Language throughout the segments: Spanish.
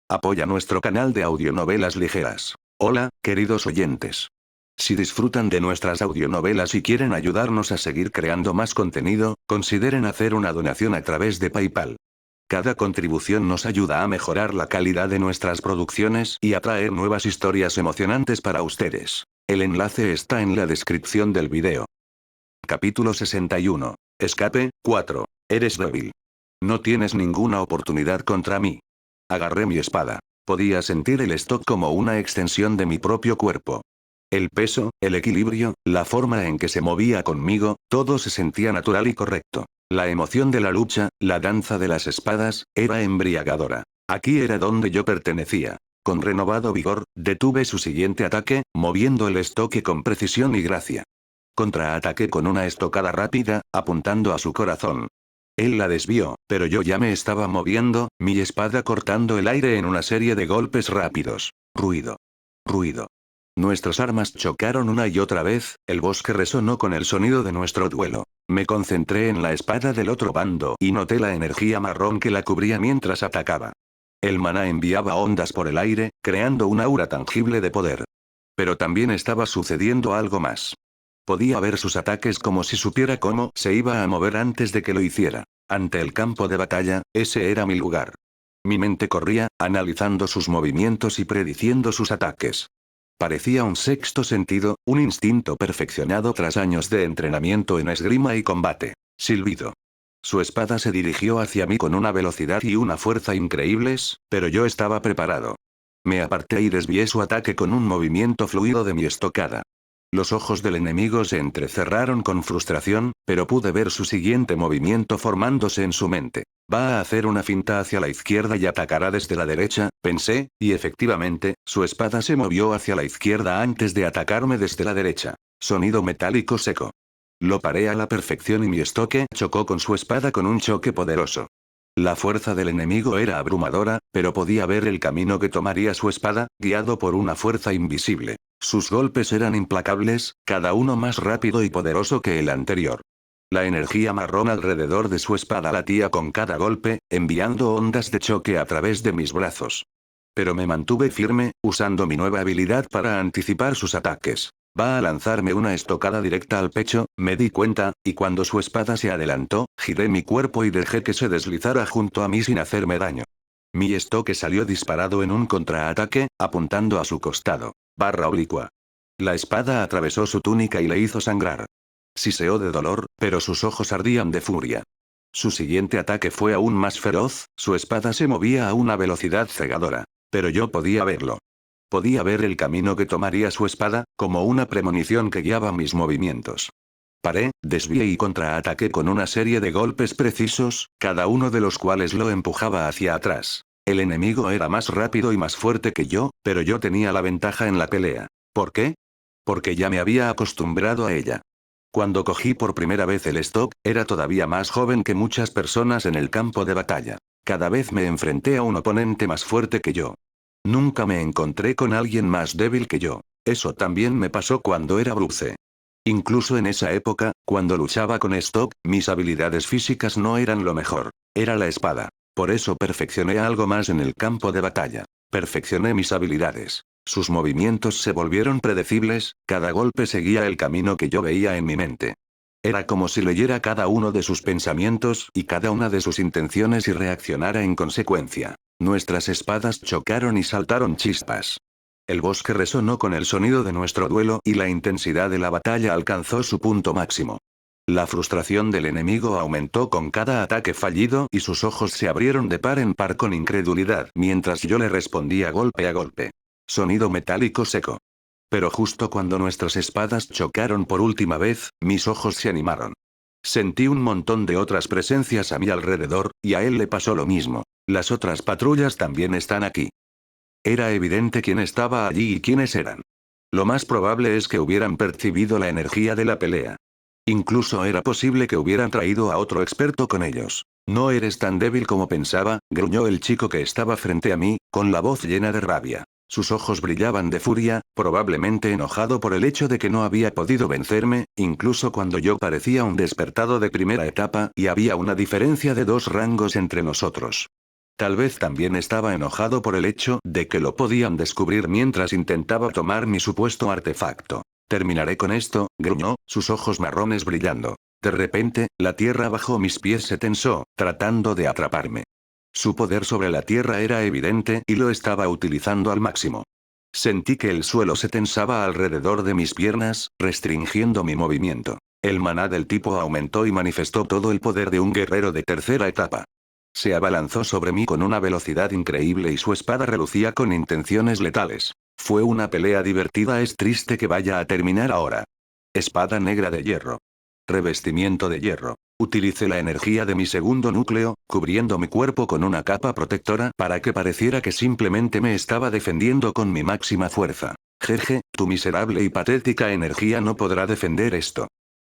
Apoya nuestro canal de audionovelas ligeras. Hola, queridos oyentes. Si disfrutan de nuestras audionovelas y quieren ayudarnos a seguir creando más contenido, consideren hacer una donación a través de PayPal. Cada contribución nos ayuda a mejorar la calidad de nuestras producciones y a traer nuevas historias emocionantes para ustedes. El enlace está en la descripción del video. Capítulo 61. Escape, 4. Eres débil. No tienes ninguna oportunidad contra mí. Agarré mi espada. Podía sentir el stock como una extensión de mi propio cuerpo. El peso, el equilibrio, la forma en que se movía conmigo, todo se sentía natural y correcto. La emoción de la lucha, la danza de las espadas, era embriagadora. Aquí era donde yo pertenecía. Con renovado vigor, detuve su siguiente ataque, moviendo el estoque con precisión y gracia. Contraataqué con una estocada rápida, apuntando a su corazón. Él la desvió, pero yo ya me estaba moviendo, mi espada cortando el aire en una serie de golpes rápidos. Ruido. Ruido. Nuestras armas chocaron una y otra vez, el bosque resonó con el sonido de nuestro duelo. Me concentré en la espada del otro bando y noté la energía marrón que la cubría mientras atacaba. El maná enviaba ondas por el aire, creando un aura tangible de poder. Pero también estaba sucediendo algo más. Podía ver sus ataques como si supiera cómo se iba a mover antes de que lo hiciera. Ante el campo de batalla, ese era mi lugar. Mi mente corría, analizando sus movimientos y prediciendo sus ataques. Parecía un sexto sentido, un instinto perfeccionado tras años de entrenamiento en esgrima y combate. Silbido. Su espada se dirigió hacia mí con una velocidad y una fuerza increíbles, pero yo estaba preparado. Me aparté y desvié su ataque con un movimiento fluido de mi estocada. Los ojos del enemigo se entrecerraron con frustración, pero pude ver su siguiente movimiento formándose en su mente. Va a hacer una finta hacia la izquierda y atacará desde la derecha, pensé, y efectivamente, su espada se movió hacia la izquierda antes de atacarme desde la derecha. Sonido metálico seco. Lo paré a la perfección y mi estoque chocó con su espada con un choque poderoso. La fuerza del enemigo era abrumadora, pero podía ver el camino que tomaría su espada, guiado por una fuerza invisible. Sus golpes eran implacables, cada uno más rápido y poderoso que el anterior. La energía marrón alrededor de su espada latía con cada golpe, enviando ondas de choque a través de mis brazos. Pero me mantuve firme, usando mi nueva habilidad para anticipar sus ataques. Va a lanzarme una estocada directa al pecho, me di cuenta, y cuando su espada se adelantó, giré mi cuerpo y dejé que se deslizara junto a mí sin hacerme daño. Mi estoque salió disparado en un contraataque, apuntando a su costado. Barra oblicua. La espada atravesó su túnica y le hizo sangrar. Siseó de dolor, pero sus ojos ardían de furia. Su siguiente ataque fue aún más feroz, su espada se movía a una velocidad cegadora. Pero yo podía verlo. Podía ver el camino que tomaría su espada, como una premonición que guiaba mis movimientos. Paré, desvié y contraataqué con una serie de golpes precisos, cada uno de los cuales lo empujaba hacia atrás. El enemigo era más rápido y más fuerte que yo, pero yo tenía la ventaja en la pelea. ¿Por qué? Porque ya me había acostumbrado a ella. Cuando cogí por primera vez el stock, era todavía más joven que muchas personas en el campo de batalla. Cada vez me enfrenté a un oponente más fuerte que yo. Nunca me encontré con alguien más débil que yo. Eso también me pasó cuando era Bruce. Incluso en esa época, cuando luchaba con Stock, mis habilidades físicas no eran lo mejor. Era la espada. Por eso perfeccioné algo más en el campo de batalla. Perfeccioné mis habilidades. Sus movimientos se volvieron predecibles, cada golpe seguía el camino que yo veía en mi mente. Era como si leyera cada uno de sus pensamientos y cada una de sus intenciones y reaccionara en consecuencia. Nuestras espadas chocaron y saltaron chispas. El bosque resonó con el sonido de nuestro duelo y la intensidad de la batalla alcanzó su punto máximo. La frustración del enemigo aumentó con cada ataque fallido y sus ojos se abrieron de par en par con incredulidad mientras yo le respondía golpe a golpe. Sonido metálico seco. Pero justo cuando nuestras espadas chocaron por última vez, mis ojos se animaron. Sentí un montón de otras presencias a mi alrededor, y a él le pasó lo mismo. Las otras patrullas también están aquí. Era evidente quién estaba allí y quiénes eran. Lo más probable es que hubieran percibido la energía de la pelea. Incluso era posible que hubieran traído a otro experto con ellos. No eres tan débil como pensaba, gruñó el chico que estaba frente a mí, con la voz llena de rabia. Sus ojos brillaban de furia, probablemente enojado por el hecho de que no había podido vencerme, incluso cuando yo parecía un despertado de primera etapa y había una diferencia de 2 rangos entre nosotros. Tal vez también estaba enojado por el hecho de que lo podían descubrir mientras intentaba tomar mi supuesto artefacto. Terminaré con esto, gruñó, sus ojos marrones brillando. De repente, la tierra bajo mis pies se tensó, tratando de atraparme. Su poder sobre la tierra era evidente y lo estaba utilizando al máximo. Sentí que el suelo se tensaba alrededor de mis piernas, restringiendo mi movimiento. El maná del tipo aumentó y manifestó todo el poder de un guerrero de tercera etapa. Se abalanzó sobre mí con una velocidad increíble y su espada relucía con intenciones letales. Fue una pelea divertida, es triste que vaya a terminar ahora. Espada negra de hierro. Revestimiento de hierro. Utilicé la energía de mi segundo núcleo, cubriendo mi cuerpo con una capa protectora para que pareciera que simplemente me estaba defendiendo con mi máxima fuerza. Jeje, tu miserable y patética energía no podrá defender esto.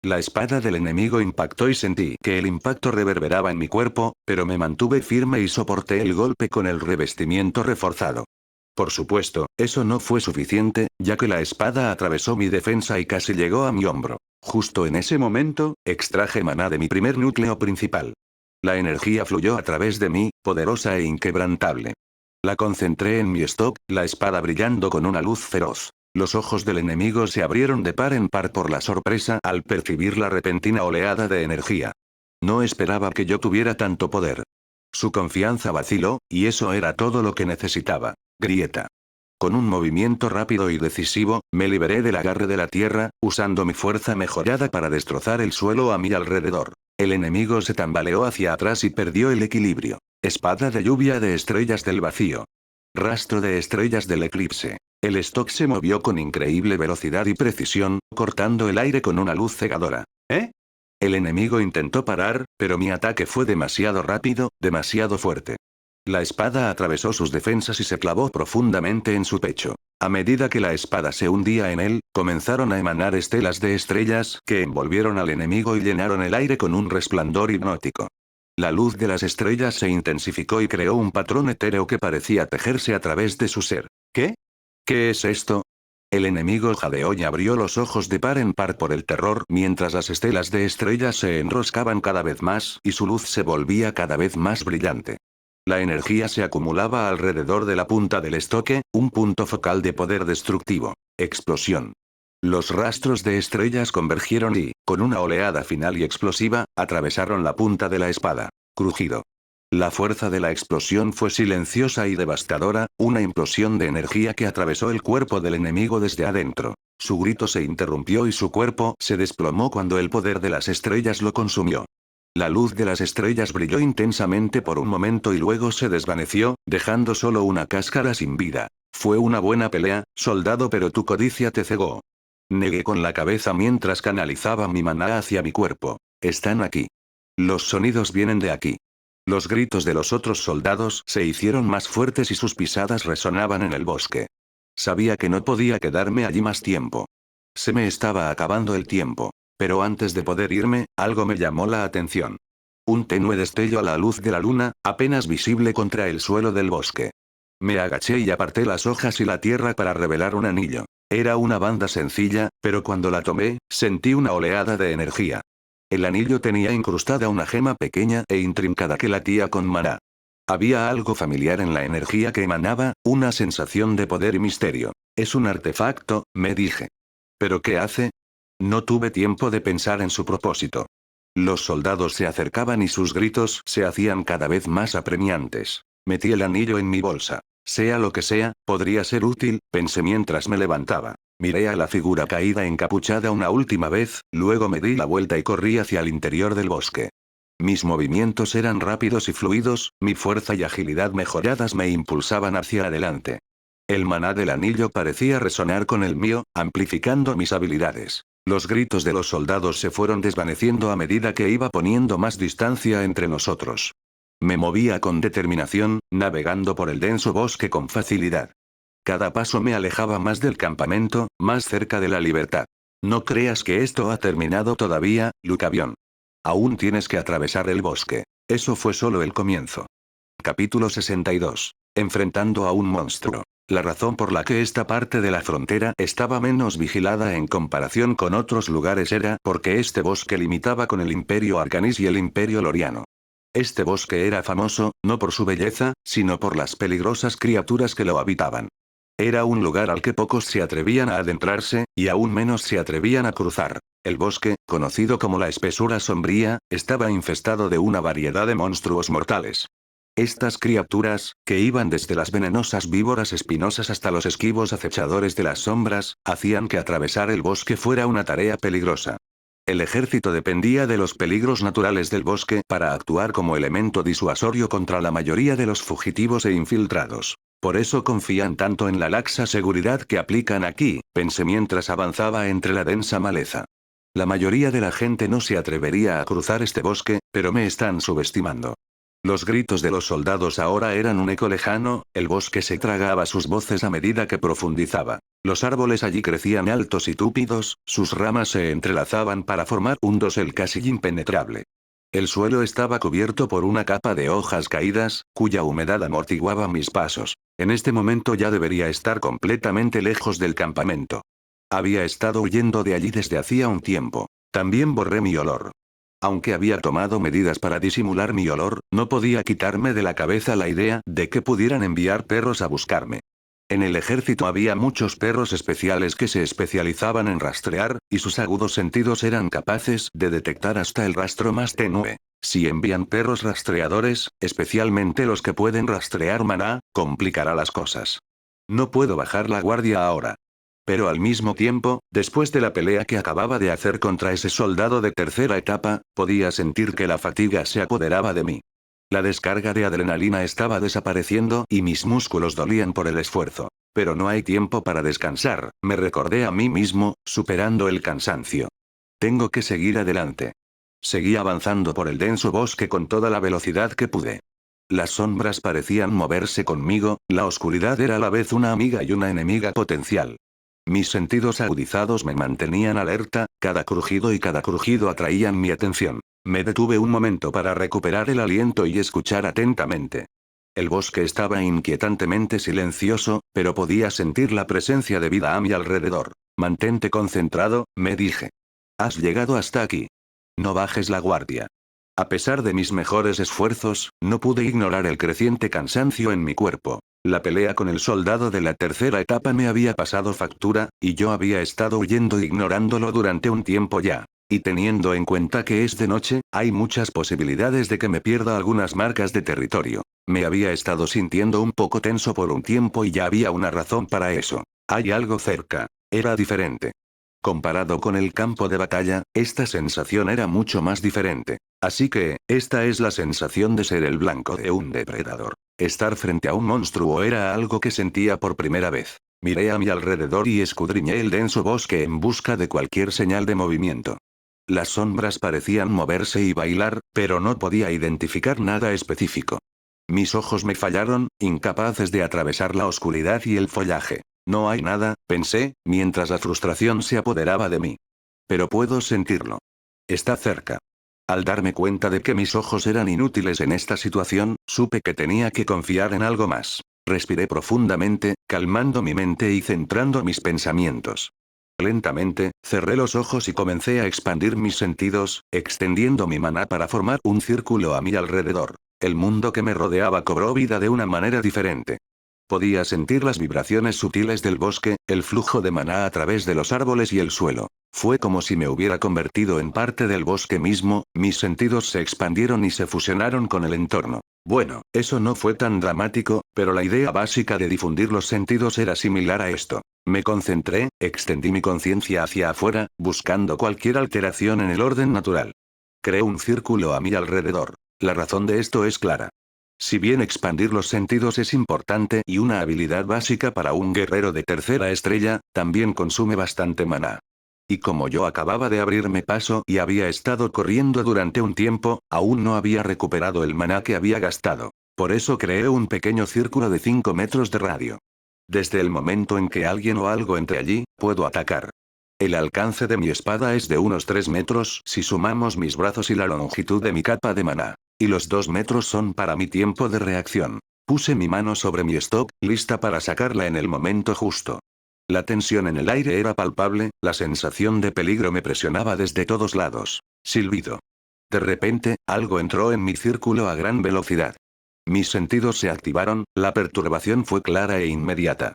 La espada del enemigo impactó y sentí que el impacto reverberaba en mi cuerpo, pero me mantuve firme y soporté el golpe con el revestimiento reforzado. Por supuesto, eso no fue suficiente, ya que la espada atravesó mi defensa y casi llegó a mi hombro. Justo en ese momento, extraje maná de mi primer núcleo principal. La energía fluyó a través de mí, poderosa e inquebrantable. La concentré en mi stock, la espada brillando con una luz feroz. Los ojos del enemigo se abrieron de par en par por la sorpresa al percibir la repentina oleada de energía. No esperaba que yo tuviera tanto poder. Su confianza vaciló, y eso era todo lo que necesitaba. Grieta. Con un movimiento rápido y decisivo, me liberé del agarre de la tierra, usando mi fuerza mejorada para destrozar el suelo a mi alrededor. El enemigo se tambaleó hacia atrás y perdió el equilibrio. Espada de lluvia de estrellas del vacío. Rastro de estrellas del eclipse. El stock se movió con increíble velocidad y precisión, cortando el aire con una luz cegadora. ¿Eh? El enemigo intentó parar, pero mi ataque fue demasiado rápido, demasiado fuerte. La espada atravesó sus defensas y se clavó profundamente en su pecho. A medida que la espada se hundía en él, comenzaron a emanar estelas de estrellas que envolvieron al enemigo y llenaron el aire con un resplandor hipnótico. La luz de las estrellas se intensificó y creó un patrón etéreo que parecía tejerse a través de su ser. ¿Qué? ¿Qué es esto? El enemigo jadeó y abrió los ojos de par en par por el terror mientras las estelas de estrellas se enroscaban cada vez más y su luz se volvía cada vez más brillante. La energía se acumulaba alrededor de la punta del estoque, un punto focal de poder destructivo. Explosión. Los rastros de estrellas convergieron y, con una oleada final y explosiva, atravesaron la punta de la espada. Crujido. La fuerza de la explosión fue silenciosa y devastadora, una implosión de energía que atravesó el cuerpo del enemigo desde adentro. Su grito se interrumpió y su cuerpo se desplomó cuando el poder de las estrellas lo consumió. La luz de las estrellas brilló intensamente por un momento y luego se desvaneció, dejando solo una cáscara sin vida. Fue una buena pelea, soldado, pero tu codicia te cegó. Negué con la cabeza mientras canalizaba mi maná hacia mi cuerpo. Están aquí. Los sonidos vienen de aquí. Los gritos de los otros soldados se hicieron más fuertes y sus pisadas resonaban en el bosque. Sabía que no podía quedarme allí más tiempo. Se me estaba acabando el tiempo. Pero antes de poder irme, algo me llamó la atención. Un tenue destello a la luz de la luna, apenas visible contra el suelo del bosque. Me agaché y aparté las hojas y la tierra para revelar un anillo. Era una banda sencilla, pero cuando la tomé, sentí una oleada de energía. El anillo tenía incrustada una gema pequeña e intrincada que latía con maná. Había algo familiar en la energía que emanaba, una sensación de poder y misterio. Es un artefacto, me dije. ¿Pero qué hace? No tuve tiempo de pensar en su propósito. Los soldados se acercaban y sus gritos se hacían cada vez más apremiantes. Metí el anillo en mi bolsa. Sea lo que sea, podría ser útil, pensé mientras me levantaba. Miré a la figura caída encapuchada una última vez, luego me di la vuelta y corrí hacia el interior del bosque. Mis movimientos eran rápidos y fluidos, mi fuerza y agilidad mejoradas me impulsaban hacia adelante. El maná del anillo parecía resonar con el mío, amplificando mis habilidades. Los gritos de los soldados se fueron desvaneciendo a medida que iba poniendo más distancia entre nosotros. Me movía con determinación, navegando por el denso bosque con facilidad. Cada paso me alejaba más del campamento, más cerca de la libertad. No creas que esto ha terminado todavía, Lucavión. Aún tienes que atravesar el bosque. Eso fue solo el comienzo. Capítulo 62. Enfrentando a un monstruo. La razón por la que esta parte de la frontera estaba menos vigilada en comparación con otros lugares era porque este bosque limitaba con el Imperio Arcanis y el Imperio Loriano. Este bosque era famoso, no por su belleza, sino por las peligrosas criaturas que lo habitaban. Era un lugar al que pocos se atrevían a adentrarse, y aún menos se atrevían a cruzar. El bosque, conocido como la espesura sombría, estaba infestado de una variedad de monstruos mortales. Estas criaturas, que iban desde las venenosas víboras espinosas hasta los esquivos acechadores de las sombras, hacían que atravesar el bosque fuera una tarea peligrosa. El ejército dependía de los peligros naturales del bosque para actuar como elemento disuasorio contra la mayoría de los fugitivos e infiltrados. Por eso confían tanto en la laxa seguridad que aplican aquí, pensé mientras avanzaba entre la densa maleza. La mayoría de la gente no se atrevería a cruzar este bosque, pero me están subestimando. Los gritos de los soldados ahora eran un eco lejano, el bosque se tragaba sus voces a medida que profundizaba. Los árboles allí crecían altos y túpidos, sus ramas se entrelazaban para formar un dosel casi impenetrable. El suelo estaba cubierto por una capa de hojas caídas, cuya humedad amortiguaba mis pasos. En este momento ya debería estar completamente lejos del campamento. Había estado huyendo de allí desde hacía un tiempo. También borré mi olor. Aunque había tomado medidas para disimular mi olor, no podía quitarme de la cabeza la idea de que pudieran enviar perros a buscarme. En el ejército había muchos perros especiales que se especializaban en rastrear, y sus agudos sentidos eran capaces de detectar hasta el rastro más tenue. Si envían perros rastreadores, especialmente los que pueden rastrear maná, complicará las cosas. No puedo bajar la guardia ahora. Pero al mismo tiempo, después de la pelea que acababa de hacer contra ese soldado de tercera etapa, podía sentir que la fatiga se apoderaba de mí. La descarga de adrenalina estaba desapareciendo y mis músculos dolían por el esfuerzo. Pero no hay tiempo para descansar, me recordé a mí mismo, superando el cansancio. Tengo que seguir adelante. Seguí avanzando por el denso bosque con toda la velocidad que pude. Las sombras parecían moverse conmigo, la oscuridad era a la vez una amiga y una enemiga potencial. Mis sentidos agudizados me mantenían alerta, cada crujido y cada crujido atraían mi atención. Me detuve un momento para recuperar el aliento y escuchar atentamente. El bosque estaba inquietantemente silencioso, pero podía sentir la presencia de vida a mi alrededor. Mantente concentrado, me dije. Has llegado hasta aquí. No bajes la guardia. A pesar de mis mejores esfuerzos, no pude ignorar el creciente cansancio en mi cuerpo. La pelea con el soldado de la tercera etapa me había pasado factura, y yo había estado huyendo ignorándolo durante un tiempo ya. Y teniendo en cuenta que es de noche, hay muchas posibilidades de que me pierda algunas marcas de territorio. Me había estado sintiendo un poco tenso por un tiempo y ya había una razón para eso. Hay algo cerca. Era diferente. Comparado con el campo de batalla, esta sensación era mucho más diferente. Así que, esta es la sensación de ser el blanco de un depredador. Estar frente a un monstruo era algo que sentía por primera vez. Miré a mi alrededor y escudriñé el denso bosque en busca de cualquier señal de movimiento. Las sombras parecían moverse y bailar, pero no podía identificar nada específico. Mis ojos me fallaron, incapaces de atravesar la oscuridad y el follaje. No hay nada, pensé, mientras la frustración se apoderaba de mí. Pero puedo sentirlo. Está cerca. Al darme cuenta de que mis ojos eran inútiles en esta situación, supe que tenía que confiar en algo más. Respiré profundamente, calmando mi mente y centrando mis pensamientos. Lentamente, cerré los ojos y comencé a expandir mis sentidos, extendiendo mi maná para formar un círculo a mi alrededor. El mundo que me rodeaba cobró vida de una manera diferente. Podía sentir las vibraciones sutiles del bosque, el flujo de maná a través de los árboles y el suelo. Fue como si me hubiera convertido en parte del bosque mismo, mis sentidos se expandieron y se fusionaron con el entorno. Bueno, eso no fue tan dramático, pero la idea básica de difundir los sentidos era similar a esto. Me concentré, extendí mi conciencia hacia afuera, buscando cualquier alteración en el orden natural. Creé un círculo a mi alrededor. La razón de esto es clara. Si bien expandir los sentidos es importante y una habilidad básica para un guerrero de tercera estrella, también consume bastante maná. Y como yo acababa de abrirme paso y había estado corriendo durante un tiempo, aún no había recuperado el maná que había gastado. Por eso creé un pequeño círculo de 5 metros de radio. Desde el momento en que alguien o algo entre allí, puedo atacar. El alcance de mi espada es de unos 3 metros si sumamos mis brazos y la longitud de mi capa de maná. Y los 2 metros son para mi tiempo de reacción. Puse mi mano sobre mi stock, lista para sacarla en el momento justo. La tensión en el aire era palpable, la sensación de peligro me presionaba desde todos lados. Silbido. De repente, algo entró en mi círculo a gran velocidad. Mis sentidos se activaron, la perturbación fue clara e inmediata.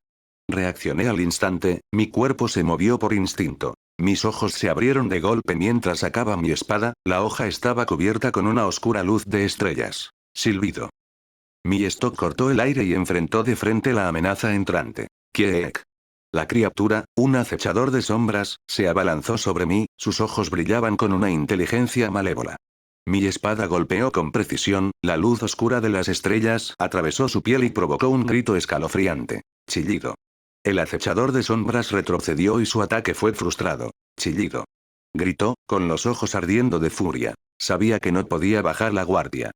Reaccioné al instante, mi cuerpo se movió por instinto. Mis ojos se abrieron de golpe mientras sacaba mi espada, la hoja estaba cubierta con una oscura luz de estrellas. Silbido. Mi stock cortó el aire y enfrentó de frente la amenaza entrante. Kiek. La criatura, un acechador de sombras, se abalanzó sobre mí, sus ojos brillaban con una inteligencia malévola. Mi espada golpeó con precisión, la luz oscura de las estrellas atravesó su piel y provocó un grito escalofriante. Chillido. El acechador de sombras retrocedió y su ataque fue frustrado. Chillido. Gritó, con los ojos ardiendo de furia. Sabía que no podía bajar la guardia.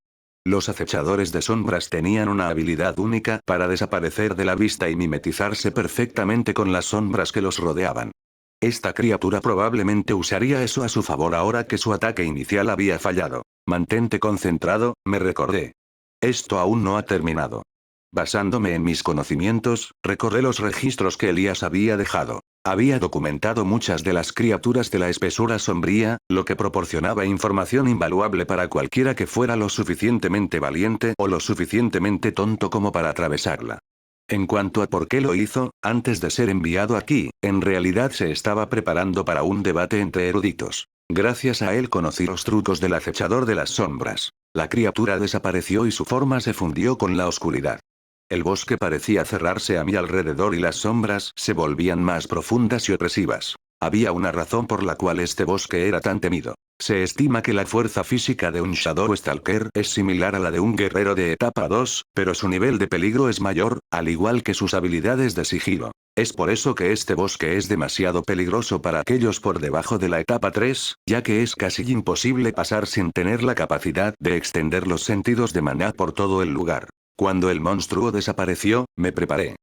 Los acechadores de sombras tenían una habilidad única para desaparecer de la vista y mimetizarse perfectamente con las sombras que los rodeaban. Esta criatura probablemente usaría eso a su favor ahora que su ataque inicial había fallado. Mantente concentrado, me recordé. Esto aún no ha terminado. Basándome en mis conocimientos, recordé los registros que Elías había dejado. Había documentado muchas de las criaturas de la espesura sombría, lo que proporcionaba información invaluable para cualquiera que fuera lo suficientemente valiente o lo suficientemente tonto como para atravesarla. En cuanto a por qué lo hizo, antes de ser enviado aquí, en realidad se estaba preparando para un debate entre eruditos. Gracias a él conocí los trucos del acechador de las sombras. La criatura desapareció y su forma se fundió con la oscuridad. El bosque parecía cerrarse a mi alrededor y las sombras se volvían más profundas y opresivas. Había una razón por la cual este bosque era tan temido. Se estima que la fuerza física de un Shadow Stalker es similar a la de un guerrero de etapa 2, pero su nivel de peligro es mayor, al igual que sus habilidades de sigilo. Es por eso que este bosque es demasiado peligroso para aquellos por debajo de la etapa 3, ya que es casi imposible pasar sin tener la capacidad de extender los sentidos de maná por todo el lugar. Cuando el monstruo desapareció, me preparé.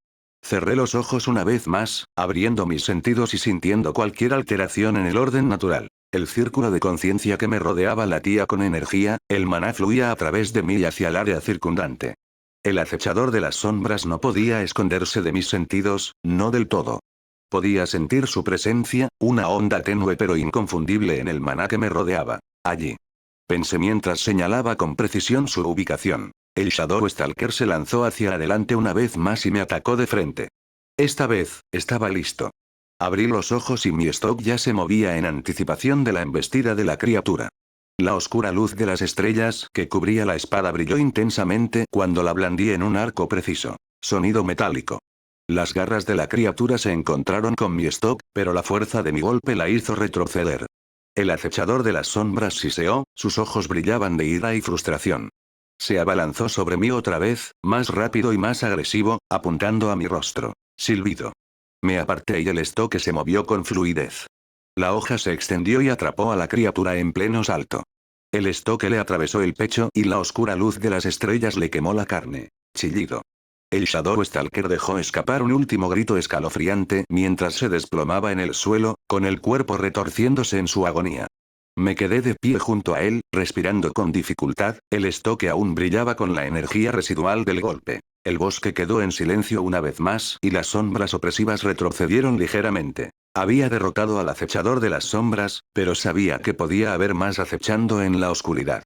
Cerré los ojos una vez más, abriendo mis sentidos y sintiendo cualquier alteración en el orden natural. El círculo de conciencia que me rodeaba latía con energía, el maná fluía a través de mí hacia el área circundante. El acechador de las sombras no podía esconderse de mis sentidos, no del todo. Podía sentir su presencia, una onda tenue pero inconfundible en el maná que me rodeaba. Allí. Pensé mientras señalaba con precisión su ubicación. El Shadow Stalker se lanzó hacia adelante una vez más y me atacó de frente. Esta vez, estaba listo. Abrí los ojos y mi stock ya se movía en anticipación de la embestida de la criatura. La oscura luz de las estrellas que cubría la espada brilló intensamente cuando la blandí en un arco preciso. Sonido metálico. Las garras de la criatura se encontraron con mi stock, pero la fuerza de mi golpe la hizo retroceder. El acechador de las sombras siseó, sus ojos brillaban de ira y frustración. Se abalanzó sobre mí otra vez, más rápido y más agresivo, apuntando a mi rostro. Silbido. Me aparté y el estoque se movió con fluidez. La hoja se extendió y atrapó a la criatura en pleno salto. El estoque le atravesó el pecho y la oscura luz de las estrellas le quemó la carne. Chillido. El Shadow Stalker dejó escapar un último grito escalofriante mientras se desplomaba en el suelo, con el cuerpo retorciéndose en su agonía. Me quedé de pie junto a él, respirando con dificultad, el estoque aún brillaba con la energía residual del golpe. El bosque quedó en silencio una vez más y las sombras opresivas retrocedieron ligeramente. Había derrotado al acechador de las sombras, pero sabía que podía haber más acechando en la oscuridad.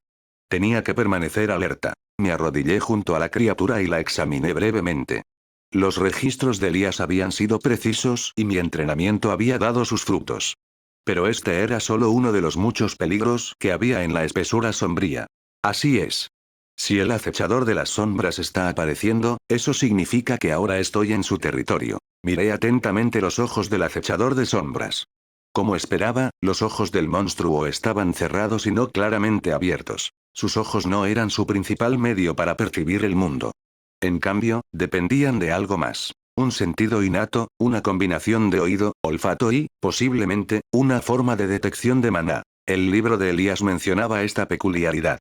Tenía que permanecer alerta. Me arrodillé junto a la criatura y la examiné brevemente. Los registros de Elías habían sido precisos y mi entrenamiento había dado sus frutos. Pero este era solo uno de los muchos peligros que había en la espesura sombría. Así es. Si el acechador de las sombras está apareciendo, eso significa que ahora estoy en su territorio. Miré atentamente los ojos del acechador de sombras. Como esperaba, los ojos del monstruo estaban cerrados y no claramente abiertos. Sus ojos no eran su principal medio para percibir el mundo. En cambio, dependían de algo más. Un sentido innato, una combinación de oído, olfato y, posiblemente, una forma de detección de maná. El libro de Elías mencionaba esta peculiaridad.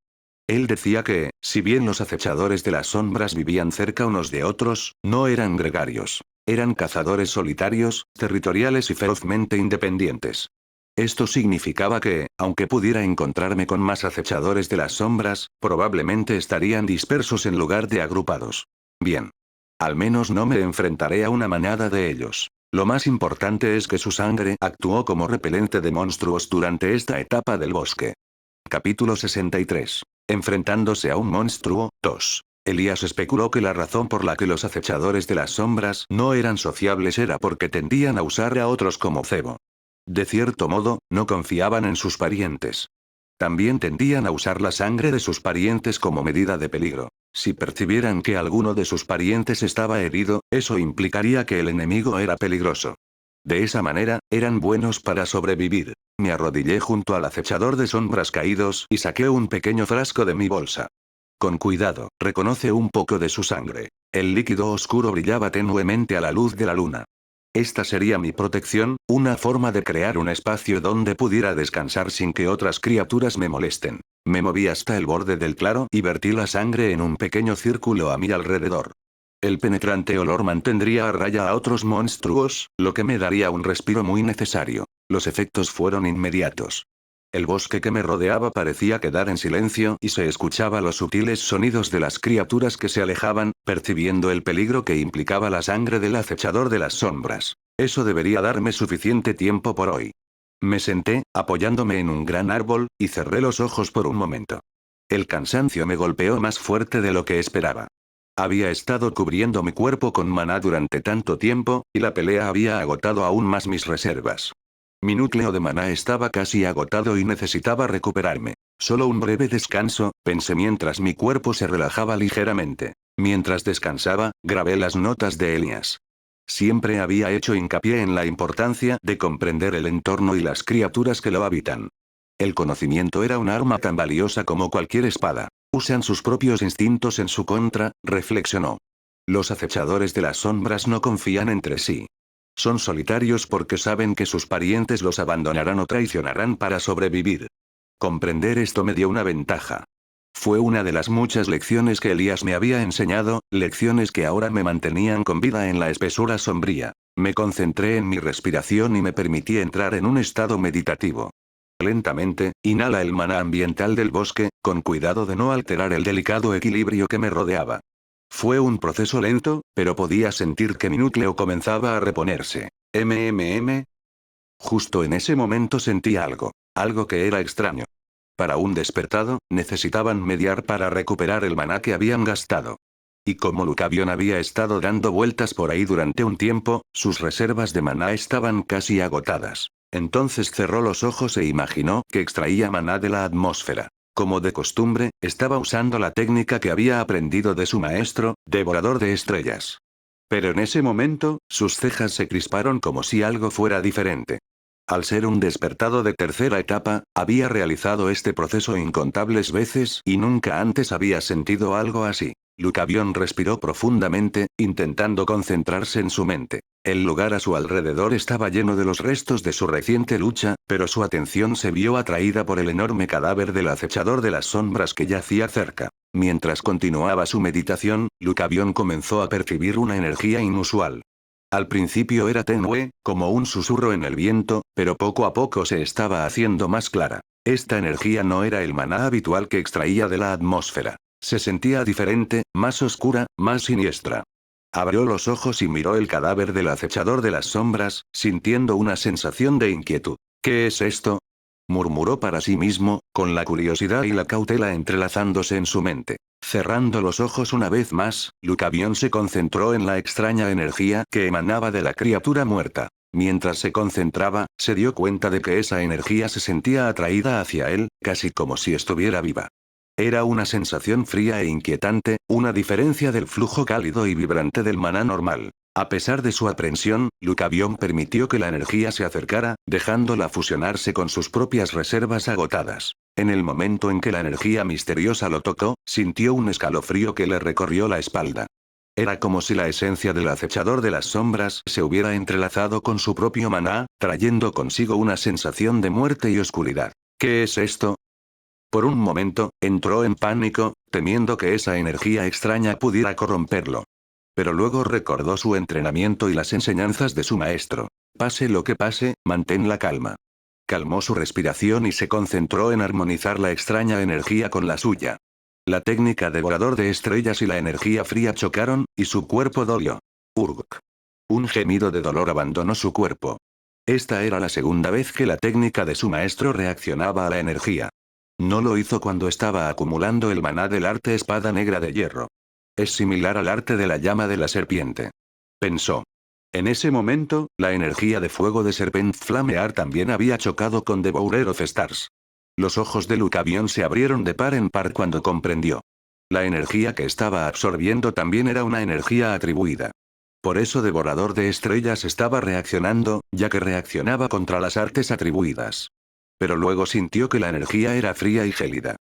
Él decía que, si bien los acechadores de las sombras vivían cerca unos de otros, no eran gregarios. Eran cazadores solitarios, territoriales y ferozmente independientes. Esto significaba que, aunque pudiera encontrarme con más acechadores de las sombras, probablemente estarían dispersos en lugar de agrupados. Bien. Al menos no me enfrentaré a una manada de ellos. Lo más importante es que su sangre actuó como repelente de monstruos durante esta etapa del bosque. Capítulo 63. Enfrentándose a un monstruo, 2. Elías especuló que la razón por la que los acechadores de las sombras no eran sociables era porque tendían a usar a otros como cebo. De cierto modo, no confiaban en sus parientes. También tendían a usar la sangre de sus parientes como medida de peligro. Si percibieran que alguno de sus parientes estaba herido, eso implicaría que el enemigo era peligroso. De esa manera, eran buenos para sobrevivir. Me arrodillé junto al acechador de sombras caídos y saqué un pequeño frasco de mi bolsa. Con cuidado, reconoce un poco de su sangre. El líquido oscuro brillaba tenuemente a la luz de la luna. Esta sería mi protección, una forma de crear un espacio donde pudiera descansar sin que otras criaturas me molesten. Me moví hasta el borde del claro y vertí la sangre en un pequeño círculo a mi alrededor. El penetrante olor mantendría a raya a otros monstruos, lo que me daría un respiro muy necesario. Los efectos fueron inmediatos. El bosque que me rodeaba parecía quedar en silencio y se escuchaba los sutiles sonidos de las criaturas que se alejaban, percibiendo el peligro que implicaba la sangre del acechador de las sombras. Eso debería darme suficiente tiempo por hoy. Me senté, apoyándome en un gran árbol, y cerré los ojos por un momento. El cansancio me golpeó más fuerte de lo que esperaba. Había estado cubriendo mi cuerpo con maná durante tanto tiempo, y la pelea había agotado aún más mis reservas. Mi núcleo de maná estaba casi agotado y necesitaba recuperarme. Solo un breve descanso, pensé mientras mi cuerpo se relajaba ligeramente. Mientras descansaba, grabé las notas de Elías. Siempre había hecho hincapié en la importancia de comprender el entorno y las criaturas que lo habitan. El conocimiento era un arma tan valiosa como cualquier espada. Usan sus propios instintos en su contra, reflexionó. Los acechadores de las sombras no confían entre sí. Son solitarios porque saben que sus parientes los abandonarán o traicionarán para sobrevivir. Comprender esto me dio una ventaja. Fue una de las muchas lecciones que Elías me había enseñado, lecciones que ahora me mantenían con vida en la espesura sombría. Me concentré en mi respiración y me permití entrar en un estado meditativo. Lentamente, inhala el maná ambiental del bosque, con cuidado de no alterar el delicado equilibrio que me rodeaba. Fue un proceso lento, pero podía sentir que mi núcleo comenzaba a reponerse. Justo en ese momento sentí algo que era extraño. Para un despertado, necesitaban mediar para recuperar el maná que habían gastado. Y como Lucavión había estado dando vueltas por ahí durante un tiempo, sus reservas de maná estaban casi agotadas. Entonces cerró los ojos e imaginó que extraía maná de la atmósfera. Como de costumbre, estaba usando la técnica que había aprendido de su maestro, devorador de estrellas. Pero en ese momento, sus cejas se crisparon como si algo fuera diferente. Al ser un despertado de tercera etapa, había realizado este proceso incontables veces y nunca antes había sentido algo así. Lucavión respiró profundamente, intentando concentrarse en su mente. El lugar a su alrededor estaba lleno de los restos de su reciente lucha, pero su atención se vio atraída por el enorme cadáver del acechador de las sombras que yacía cerca. Mientras continuaba su meditación, Lucavión comenzó a percibir una energía inusual. Al principio era tenue, como un susurro en el viento, pero poco a poco se estaba haciendo más clara. Esta energía no era el maná habitual que extraía de la atmósfera. Se sentía diferente, más oscura, más siniestra. Abrió los ojos y miró el cadáver del acechador de las sombras, sintiendo una sensación de inquietud. ¿Qué es esto?, murmuró para sí mismo, con la curiosidad y la cautela entrelazándose en su mente. Cerrando los ojos una vez más, Lucavión se concentró en la extraña energía que emanaba de la criatura muerta. Mientras se concentraba, se dio cuenta de que esa energía se sentía atraída hacia él, casi como si estuviera viva. Era una sensación fría e inquietante, una diferencia del flujo cálido y vibrante del maná normal. A pesar de su aprensión, Lucavión permitió que la energía se acercara, dejándola fusionarse con sus propias reservas agotadas. En el momento en que la energía misteriosa lo tocó, sintió un escalofrío que le recorrió la espalda. Era como si la esencia del acechador de las sombras se hubiera entrelazado con su propio maná, trayendo consigo una sensación de muerte y oscuridad. ¿Qué es esto?, por un momento, entró en pánico, temiendo que esa energía extraña pudiera corromperlo. Pero luego recordó su entrenamiento y las enseñanzas de su maestro. Pase lo que pase, mantén la calma. Calmó su respiración y se concentró en armonizar la extraña energía con la suya. La técnica devorador de estrellas y la energía fría chocaron, y su cuerpo dolió. Urguk. Un gemido de dolor abandonó su cuerpo. Esta era la segunda vez que la técnica de su maestro reaccionaba a la energía. No lo hizo cuando estaba acumulando el maná del arte espada negra de hierro. Es similar al arte de la llama de la serpiente. Pensó. En ese momento, la energía de fuego de Serpent Flamear también había chocado con Devourer of Stars. Los ojos de Lucavion se abrieron de par en par cuando comprendió. La energía que estaba absorbiendo también era una energía atribuida. Por eso Devorador de Estrellas estaba reaccionando, ya que reaccionaba contra las artes atribuidas. Pero luego sintió que la energía era fría y gélida.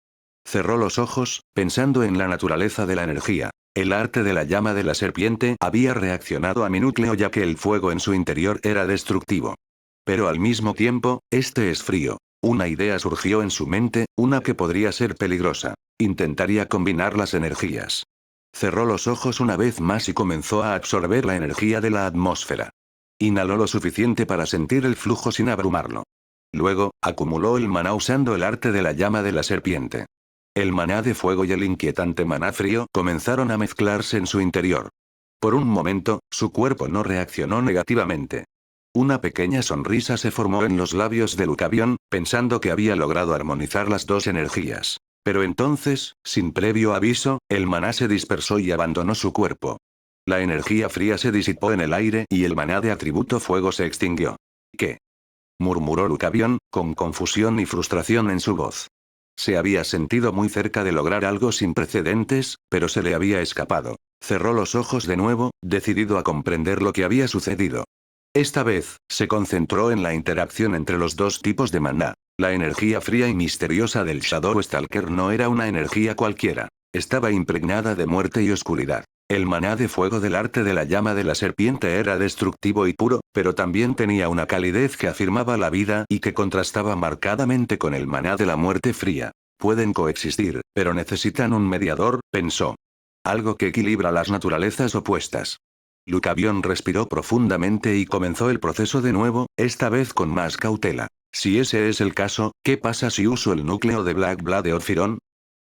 Cerró los ojos, pensando en la naturaleza de la energía. El arte de la llama de la serpiente había reaccionado a mi núcleo ya que el fuego en su interior era destructivo. Pero al mismo tiempo, este es frío. Una idea surgió en su mente, una que podría ser peligrosa. Intentaría combinar las energías. Cerró los ojos una vez más y comenzó a absorber la energía de la atmósfera. Inhaló lo suficiente para sentir el flujo sin abrumarlo. Luego, acumuló el maná usando el arte de la llama de la serpiente. El maná de fuego y el inquietante maná frío comenzaron a mezclarse en su interior. Por un momento, su cuerpo no reaccionó negativamente. Una pequeña sonrisa se formó en los labios de Lucavion, pensando que había logrado armonizar las dos energías. Pero entonces, sin previo aviso, el maná se dispersó y abandonó su cuerpo. La energía fría se disipó en el aire y el maná de atributo fuego se extinguió. ¿Qué? Murmuró Lucavion, con confusión y frustración en su voz. Se había sentido muy cerca de lograr algo sin precedentes, pero se le había escapado. Cerró los ojos de nuevo, decidido a comprender lo que había sucedido. Esta vez, se concentró en la interacción entre los dos tipos de maná. La energía fría y misteriosa del Shadow Stalker no era una energía cualquiera. Estaba impregnada de muerte y oscuridad. El maná de fuego del arte de la llama de la serpiente era destructivo y puro, pero también tenía una calidez que afirmaba la vida y que contrastaba marcadamente con el maná de la muerte fría. Pueden coexistir, pero necesitan un mediador, pensó. Algo que equilibra las naturalezas opuestas. Lucavion respiró profundamente y comenzó el proceso de nuevo, esta vez con más cautela. Si ese es el caso, ¿qué pasa si uso el núcleo de Black Blood de Orphiron?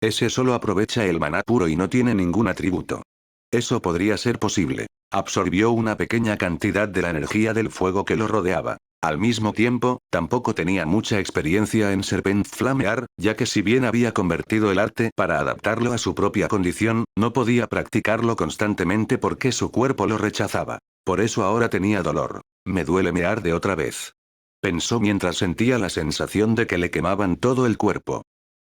Ese solo aprovecha el maná puro y no tiene ningún atributo. Eso podría ser posible. Absorbió una pequeña cantidad de la energía del fuego que lo rodeaba. Al mismo tiempo, tampoco tenía mucha experiencia en Serpent Flamear, ya que si bien había convertido el arte para adaptarlo a su propia condición, no podía practicarlo constantemente porque su cuerpo lo rechazaba. Por eso ahora tenía dolor. Me duele, me arde otra vez. Pensó mientras sentía la sensación de que le quemaban todo el cuerpo.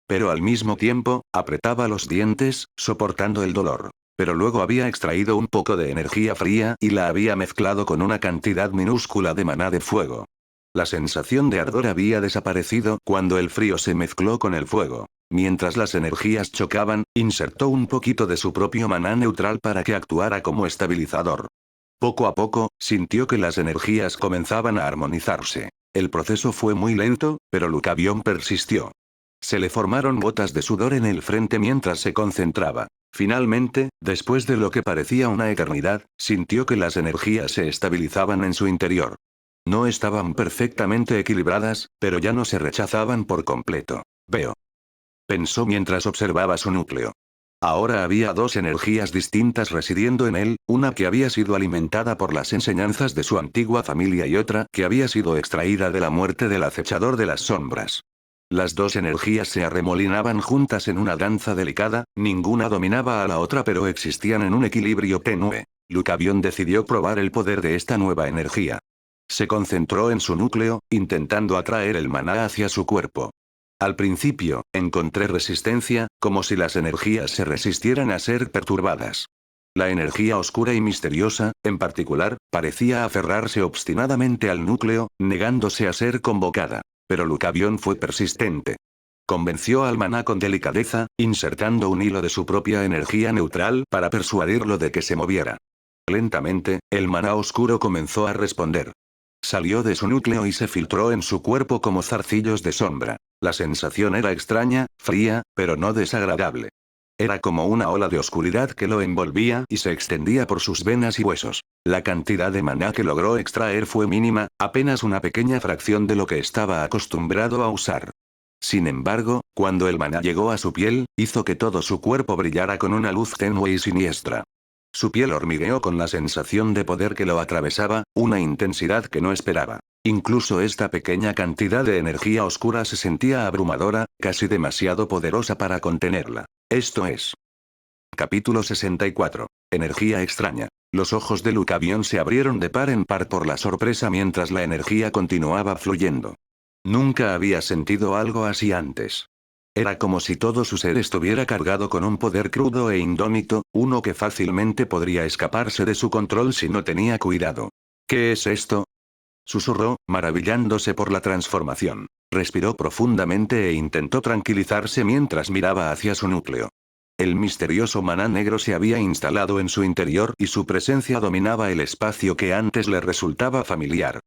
Pero al mismo tiempo, apretaba los dientes, soportando el dolor. Pero luego había extraído un poco de energía fría y la había mezclado con una cantidad minúscula de maná de fuego. La sensación de ardor había desaparecido cuando el frío se mezcló con el fuego. Mientras las energías chocaban, insertó un poquito de su propio maná neutral para que actuara como estabilizador. Poco a poco, sintió que las energías comenzaban a armonizarse. El proceso fue muy lento, pero Lucavion persistió. Se le formaron gotas de sudor en el frente mientras se concentraba. Finalmente, después de lo que parecía una eternidad, sintió que las energías se estabilizaban en su interior. No estaban perfectamente equilibradas, pero ya no se rechazaban por completo. Veo. Pensó mientras observaba su núcleo. Ahora había dos energías distintas residiendo en él, una que había sido alimentada por las enseñanzas de su antigua familia y otra que había sido extraída de la muerte del acechador de las sombras. Las dos energías se arremolinaban juntas en una danza delicada, ninguna dominaba a la otra pero existían en un equilibrio tenue. Lucavion decidió probar el poder de esta nueva energía. Se concentró en su núcleo, intentando atraer el maná hacia su cuerpo. Al principio, encontré resistencia, como si las energías se resistieran a ser perturbadas. La energía oscura y misteriosa, en particular, parecía aferrarse obstinadamente al núcleo, negándose a ser convocada. Pero Lucavion fue persistente. Convenció al maná con delicadeza, insertando un hilo de su propia energía neutral para persuadirlo de que se moviera. Lentamente, el maná oscuro comenzó a responder. Salió de su núcleo y se filtró en su cuerpo como zarcillos de sombra. La sensación era extraña, fría, pero no desagradable. Era como una ola de oscuridad que lo envolvía y se extendía por sus venas y huesos. La cantidad de maná que logró extraer fue mínima, apenas una pequeña fracción de lo que estaba acostumbrado a usar. Sin embargo, cuando el maná llegó a su piel, hizo que todo su cuerpo brillara con una luz tenue y siniestra. Su piel hormigueó con la sensación de poder que lo atravesaba, una intensidad que no esperaba. Incluso esta pequeña cantidad de energía oscura se sentía abrumadora, casi demasiado poderosa para contenerla. Esto es. Capítulo 64. Energía extraña. Los ojos de Lucavión se abrieron de par en par por la sorpresa mientras la energía continuaba fluyendo. Nunca había sentido algo así antes. Era como si todo su ser estuviera cargado con un poder crudo e indómito, uno que fácilmente podría escaparse de su control si no tenía cuidado. ¿Qué es esto? Susurró, maravillándose por la transformación. Respiró profundamente e intentó tranquilizarse mientras miraba hacia su núcleo. El misterioso maná negro se había instalado en su interior y su presencia dominaba el espacio que antes le resultaba familiar.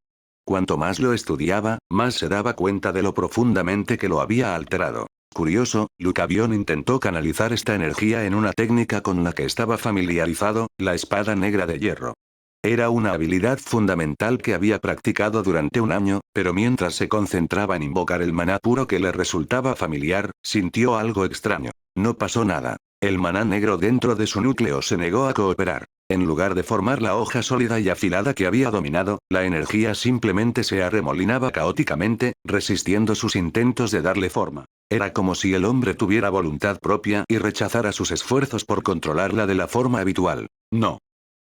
Cuanto más lo estudiaba, más se daba cuenta de lo profundamente que lo había alterado. Curioso, Lucavión intentó canalizar esta energía en una técnica con la que estaba familiarizado, la espada negra de hierro. Era una habilidad fundamental que había practicado durante un año, pero mientras se concentraba en invocar el maná puro que le resultaba familiar, sintió algo extraño. No pasó nada. El maná negro dentro de su núcleo se negó a cooperar. En lugar de formar la hoja sólida y afilada que había dominado, la energía simplemente se arremolinaba caóticamente, resistiendo sus intentos de darle forma. Era como si el hombre tuviera voluntad propia y rechazara sus esfuerzos por controlarla de la forma habitual. No.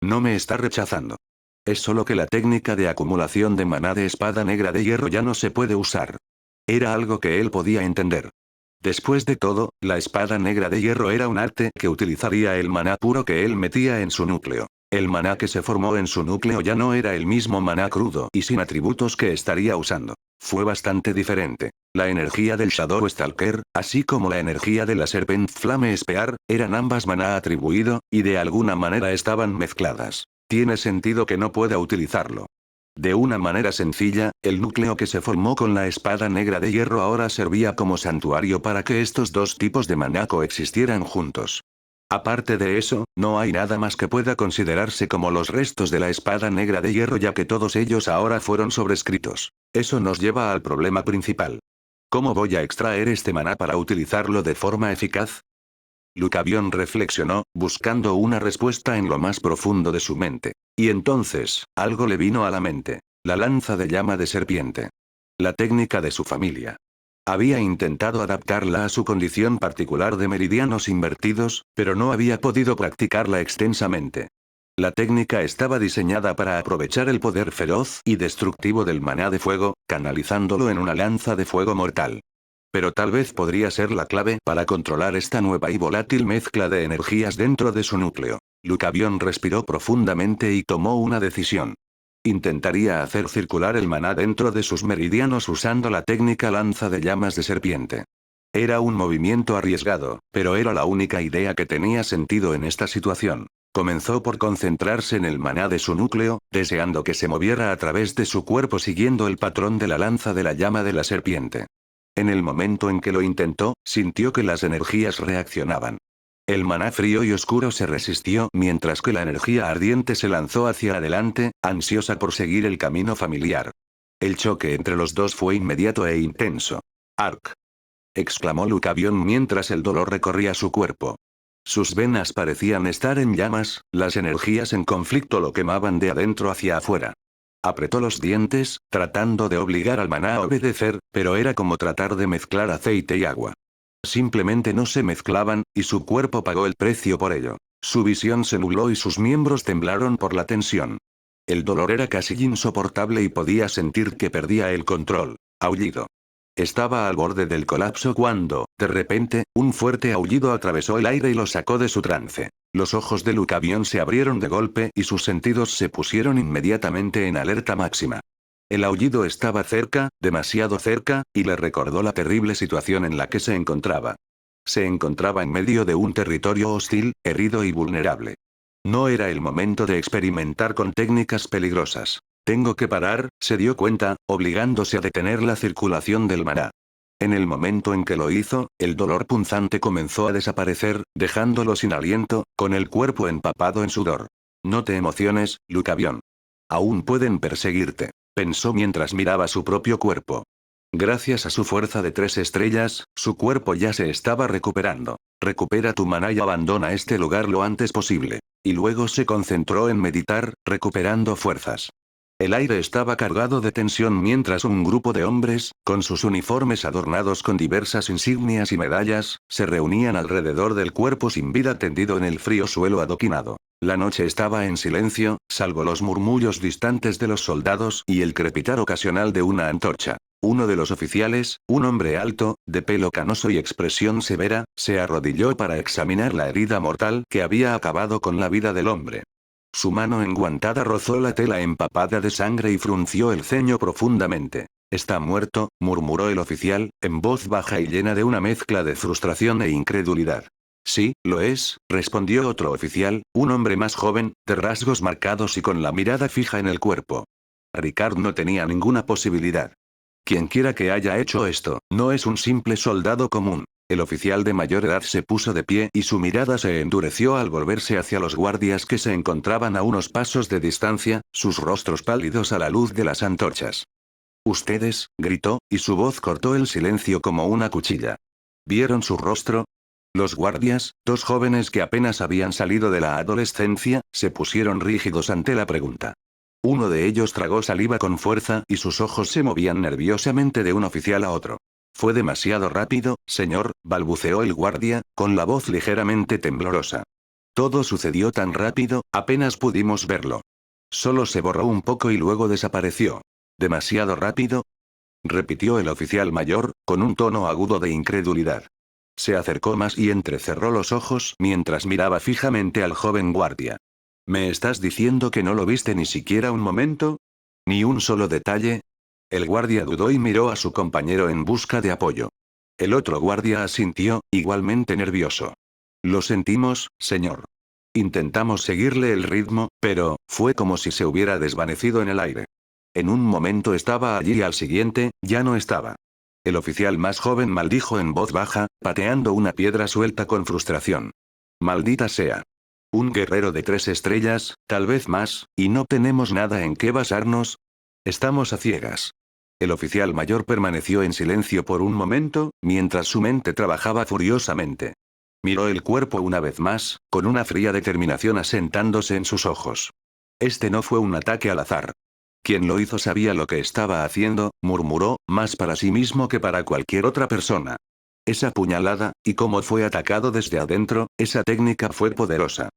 No me está rechazando. Es solo que la técnica de acumulación de maná de espada negra de hierro ya no se puede usar. Era algo que él podía entender. Después de todo, la espada negra de hierro era un arte que utilizaría el maná puro que él metía en su núcleo. El maná que se formó en su núcleo ya no era el mismo maná crudo y sin atributos que estaría usando. Fue bastante diferente. La energía del Shadow Stalker, así como la energía de la Serpent Flame Spear, eran ambas maná atribuido, y de alguna manera estaban mezcladas. Tiene sentido que no pueda utilizarlo. De una manera sencilla, el núcleo que se formó con la espada negra de hierro ahora servía como santuario para que estos dos tipos de maná coexistieran juntos. Aparte de eso, no hay nada más que pueda considerarse como los restos de la espada negra de hierro ya que todos ellos ahora fueron sobrescritos. Eso nos lleva al problema principal. ¿Cómo voy a extraer este maná para utilizarlo de forma eficaz? Lucavión reflexionó, buscando una respuesta en lo más profundo de su mente. Y entonces, algo le vino a la mente. La lanza de llama de serpiente. La técnica de su familia. Había intentado adaptarla a su condición particular de meridianos invertidos, pero no había podido practicarla extensamente. La técnica estaba diseñada para aprovechar el poder feroz y destructivo del maná de fuego, canalizándolo en una lanza de fuego mortal. Pero tal vez podría ser la clave para controlar esta nueva y volátil mezcla de energías dentro de su núcleo. Lucavión respiró profundamente y tomó una decisión. Intentaría hacer circular el maná dentro de sus meridianos usando la técnica lanza de llamas de serpiente. Era un movimiento arriesgado, pero era la única idea que tenía sentido en esta situación. Comenzó por concentrarse en el maná de su núcleo, deseando que se moviera a través de su cuerpo siguiendo el patrón de la lanza de la llama de la serpiente. En el momento en que lo intentó, sintió que las energías reaccionaban. El maná frío y oscuro se resistió mientras que la energía ardiente se lanzó hacia adelante, ansiosa por seguir el camino familiar. El choque entre los dos fue inmediato e intenso. ¡Arc! Exclamó Lucavión mientras el dolor recorría su cuerpo. Sus venas parecían estar en llamas, las energías en conflicto lo quemaban de adentro hacia afuera. Apretó los dientes, tratando de obligar al maná a obedecer, pero era como tratar de mezclar aceite y agua. Simplemente no se mezclaban, y su cuerpo pagó el precio por ello. Su visión se nubló y sus miembros temblaron por la tensión. El dolor era casi insoportable y podía sentir que perdía el control. Aullido. Estaba al borde del colapso cuando, de repente, un fuerte aullido atravesó el aire y lo sacó de su trance. Los ojos de Lucavión se abrieron de golpe y sus sentidos se pusieron inmediatamente en alerta máxima. El aullido estaba cerca, demasiado cerca, y le recordó la terrible situación en la que se encontraba. Se encontraba en medio de un territorio hostil, herido y vulnerable. No era el momento de experimentar con técnicas peligrosas. Tengo que parar, se dio cuenta, obligándose a detener la circulación del maná. En el momento en que lo hizo, el dolor punzante comenzó a desaparecer, dejándolo sin aliento, con el cuerpo empapado en sudor. No te emociones, Lucavión. Aún pueden perseguirte, pensó mientras miraba su propio cuerpo. Gracias a su fuerza de 3 estrellas, su cuerpo ya se estaba recuperando. Recupera tu maná y abandona este lugar lo antes posible. Y luego se concentró en meditar, recuperando fuerzas. El aire estaba cargado de tensión mientras un grupo de hombres, con sus uniformes adornados con diversas insignias y medallas, se reunían alrededor del cuerpo sin vida tendido en el frío suelo adoquinado. La noche estaba en silencio, salvo los murmullos distantes de los soldados y el crepitar ocasional de una antorcha. Uno de los oficiales, un hombre alto, de pelo canoso y expresión severa, se arrodilló para examinar la herida mortal que había acabado con la vida del hombre. Su mano enguantada rozó la tela empapada de sangre y frunció el ceño profundamente. «Está muerto», murmuró el oficial, en voz baja y llena de una mezcla de frustración e incredulidad. «Sí, lo es», respondió otro oficial, un hombre más joven, de rasgos marcados y con la mirada fija en el cuerpo. Ricard no tenía ninguna posibilidad. Quienquiera que haya hecho esto, no es un simple soldado común. El oficial de mayor edad se puso de pie y su mirada se endureció al volverse hacia los guardias que se encontraban a unos pasos de distancia, sus rostros pálidos a la luz de las antorchas. «Ustedes», gritó, y su voz cortó el silencio como una cuchilla. «¿Vieron su rostro?» Los guardias, dos jóvenes que apenas habían salido de la adolescencia, se pusieron rígidos ante la pregunta. Uno de ellos tragó saliva con fuerza y sus ojos se movían nerviosamente de un oficial a otro. «Fue demasiado rápido, señor», balbuceó el guardia, con la voz ligeramente temblorosa. «Todo sucedió tan rápido, apenas pudimos verlo. Solo se borró un poco y luego desapareció». «¿Demasiado rápido?», repitió el oficial mayor, con un tono agudo de incredulidad. Se acercó más y entrecerró los ojos mientras miraba fijamente al joven guardia. «¿Me estás diciendo que no lo viste ni siquiera un momento? ¿Ni un solo detalle?» El guardia dudó y miró a su compañero en busca de apoyo. El otro guardia asintió, igualmente nervioso. «Lo sentimos, señor. Intentamos seguirle el ritmo, pero, fue como si se hubiera desvanecido en el aire. En un momento estaba allí y al siguiente, ya no estaba». El oficial más joven maldijo en voz baja, pateando una piedra suelta con frustración. «Maldita sea. Un guerrero de 3 estrellas, tal vez más, y no tenemos nada en qué basarnos. Estamos a ciegas». El oficial mayor permaneció en silencio por un momento, mientras su mente trabajaba furiosamente. Miró el cuerpo una vez más, con una fría determinación asentándose en sus ojos. Este no fue un ataque al azar. Quien lo hizo sabía lo que estaba haciendo, murmuró, más para sí mismo que para cualquier otra persona. Esa puñalada, y cómo fue atacado desde adentro, esa técnica fue poderosa.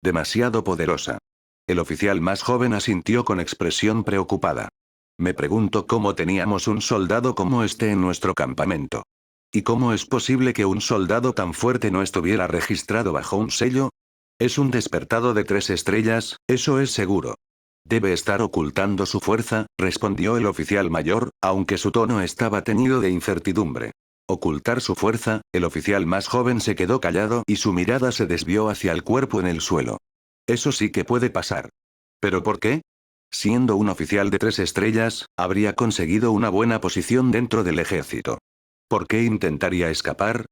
Demasiado poderosa. El oficial más joven asintió con expresión preocupada. «Me pregunto cómo teníamos un soldado como este en nuestro campamento. ¿Y cómo es posible que un soldado tan fuerte no estuviera registrado bajo un sello? Es un despertado de 3 estrellas, eso es seguro. Debe estar ocultando su fuerza», respondió el oficial mayor, aunque su tono estaba teñido de incertidumbre. «¿Ocultar su fuerza?». El oficial más joven se quedó callado y su mirada se desvió hacia el cuerpo en el suelo. «Eso sí que puede pasar». «¿Pero por qué?». Siendo un oficial de 3 estrellas, habría conseguido una buena posición dentro del ejército. ¿Por qué intentaría escapar?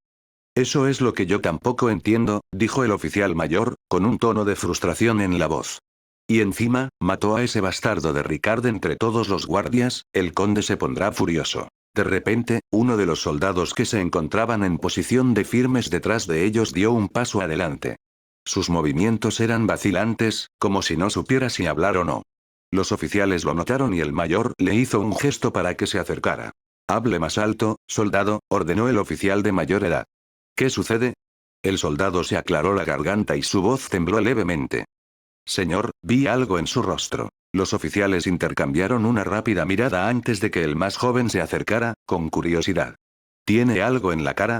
«Eso es lo que yo tampoco entiendo», dijo el oficial mayor, con un tono de frustración en la voz. «Y encima, mató a ese bastardo de Ricard entre todos los guardias, el conde se pondrá furioso». De repente, uno de los soldados que se encontraban en posición de firmes detrás de ellos dio un paso adelante. Sus movimientos eran vacilantes, como si no supiera si hablar o no. Los oficiales lo notaron y el mayor le hizo un gesto para que se acercara. «Hable más alto, soldado», ordenó el oficial de mayor edad. «¿Qué sucede?». El soldado se aclaró la garganta y su voz tembló levemente. «Señor, vi algo en su rostro». Los oficiales intercambiaron una rápida mirada antes de que el más joven se acercara, con curiosidad. «¿Tiene algo en la cara?»,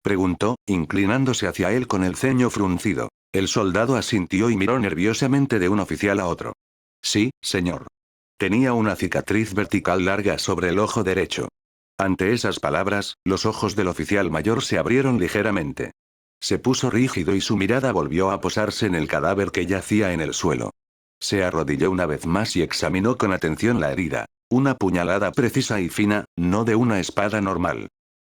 preguntó, inclinándose hacia él con el ceño fruncido. El soldado asintió y miró nerviosamente de un oficial a otro. «Sí, señor. Tenía una cicatriz vertical larga sobre el ojo derecho». Ante esas palabras, los ojos del oficial mayor se abrieron ligeramente. Se puso rígido y su mirada volvió a posarse en el cadáver que yacía en el suelo. Se arrodilló una vez más y examinó con atención la herida. Una puñalada precisa y fina, no de una espada normal.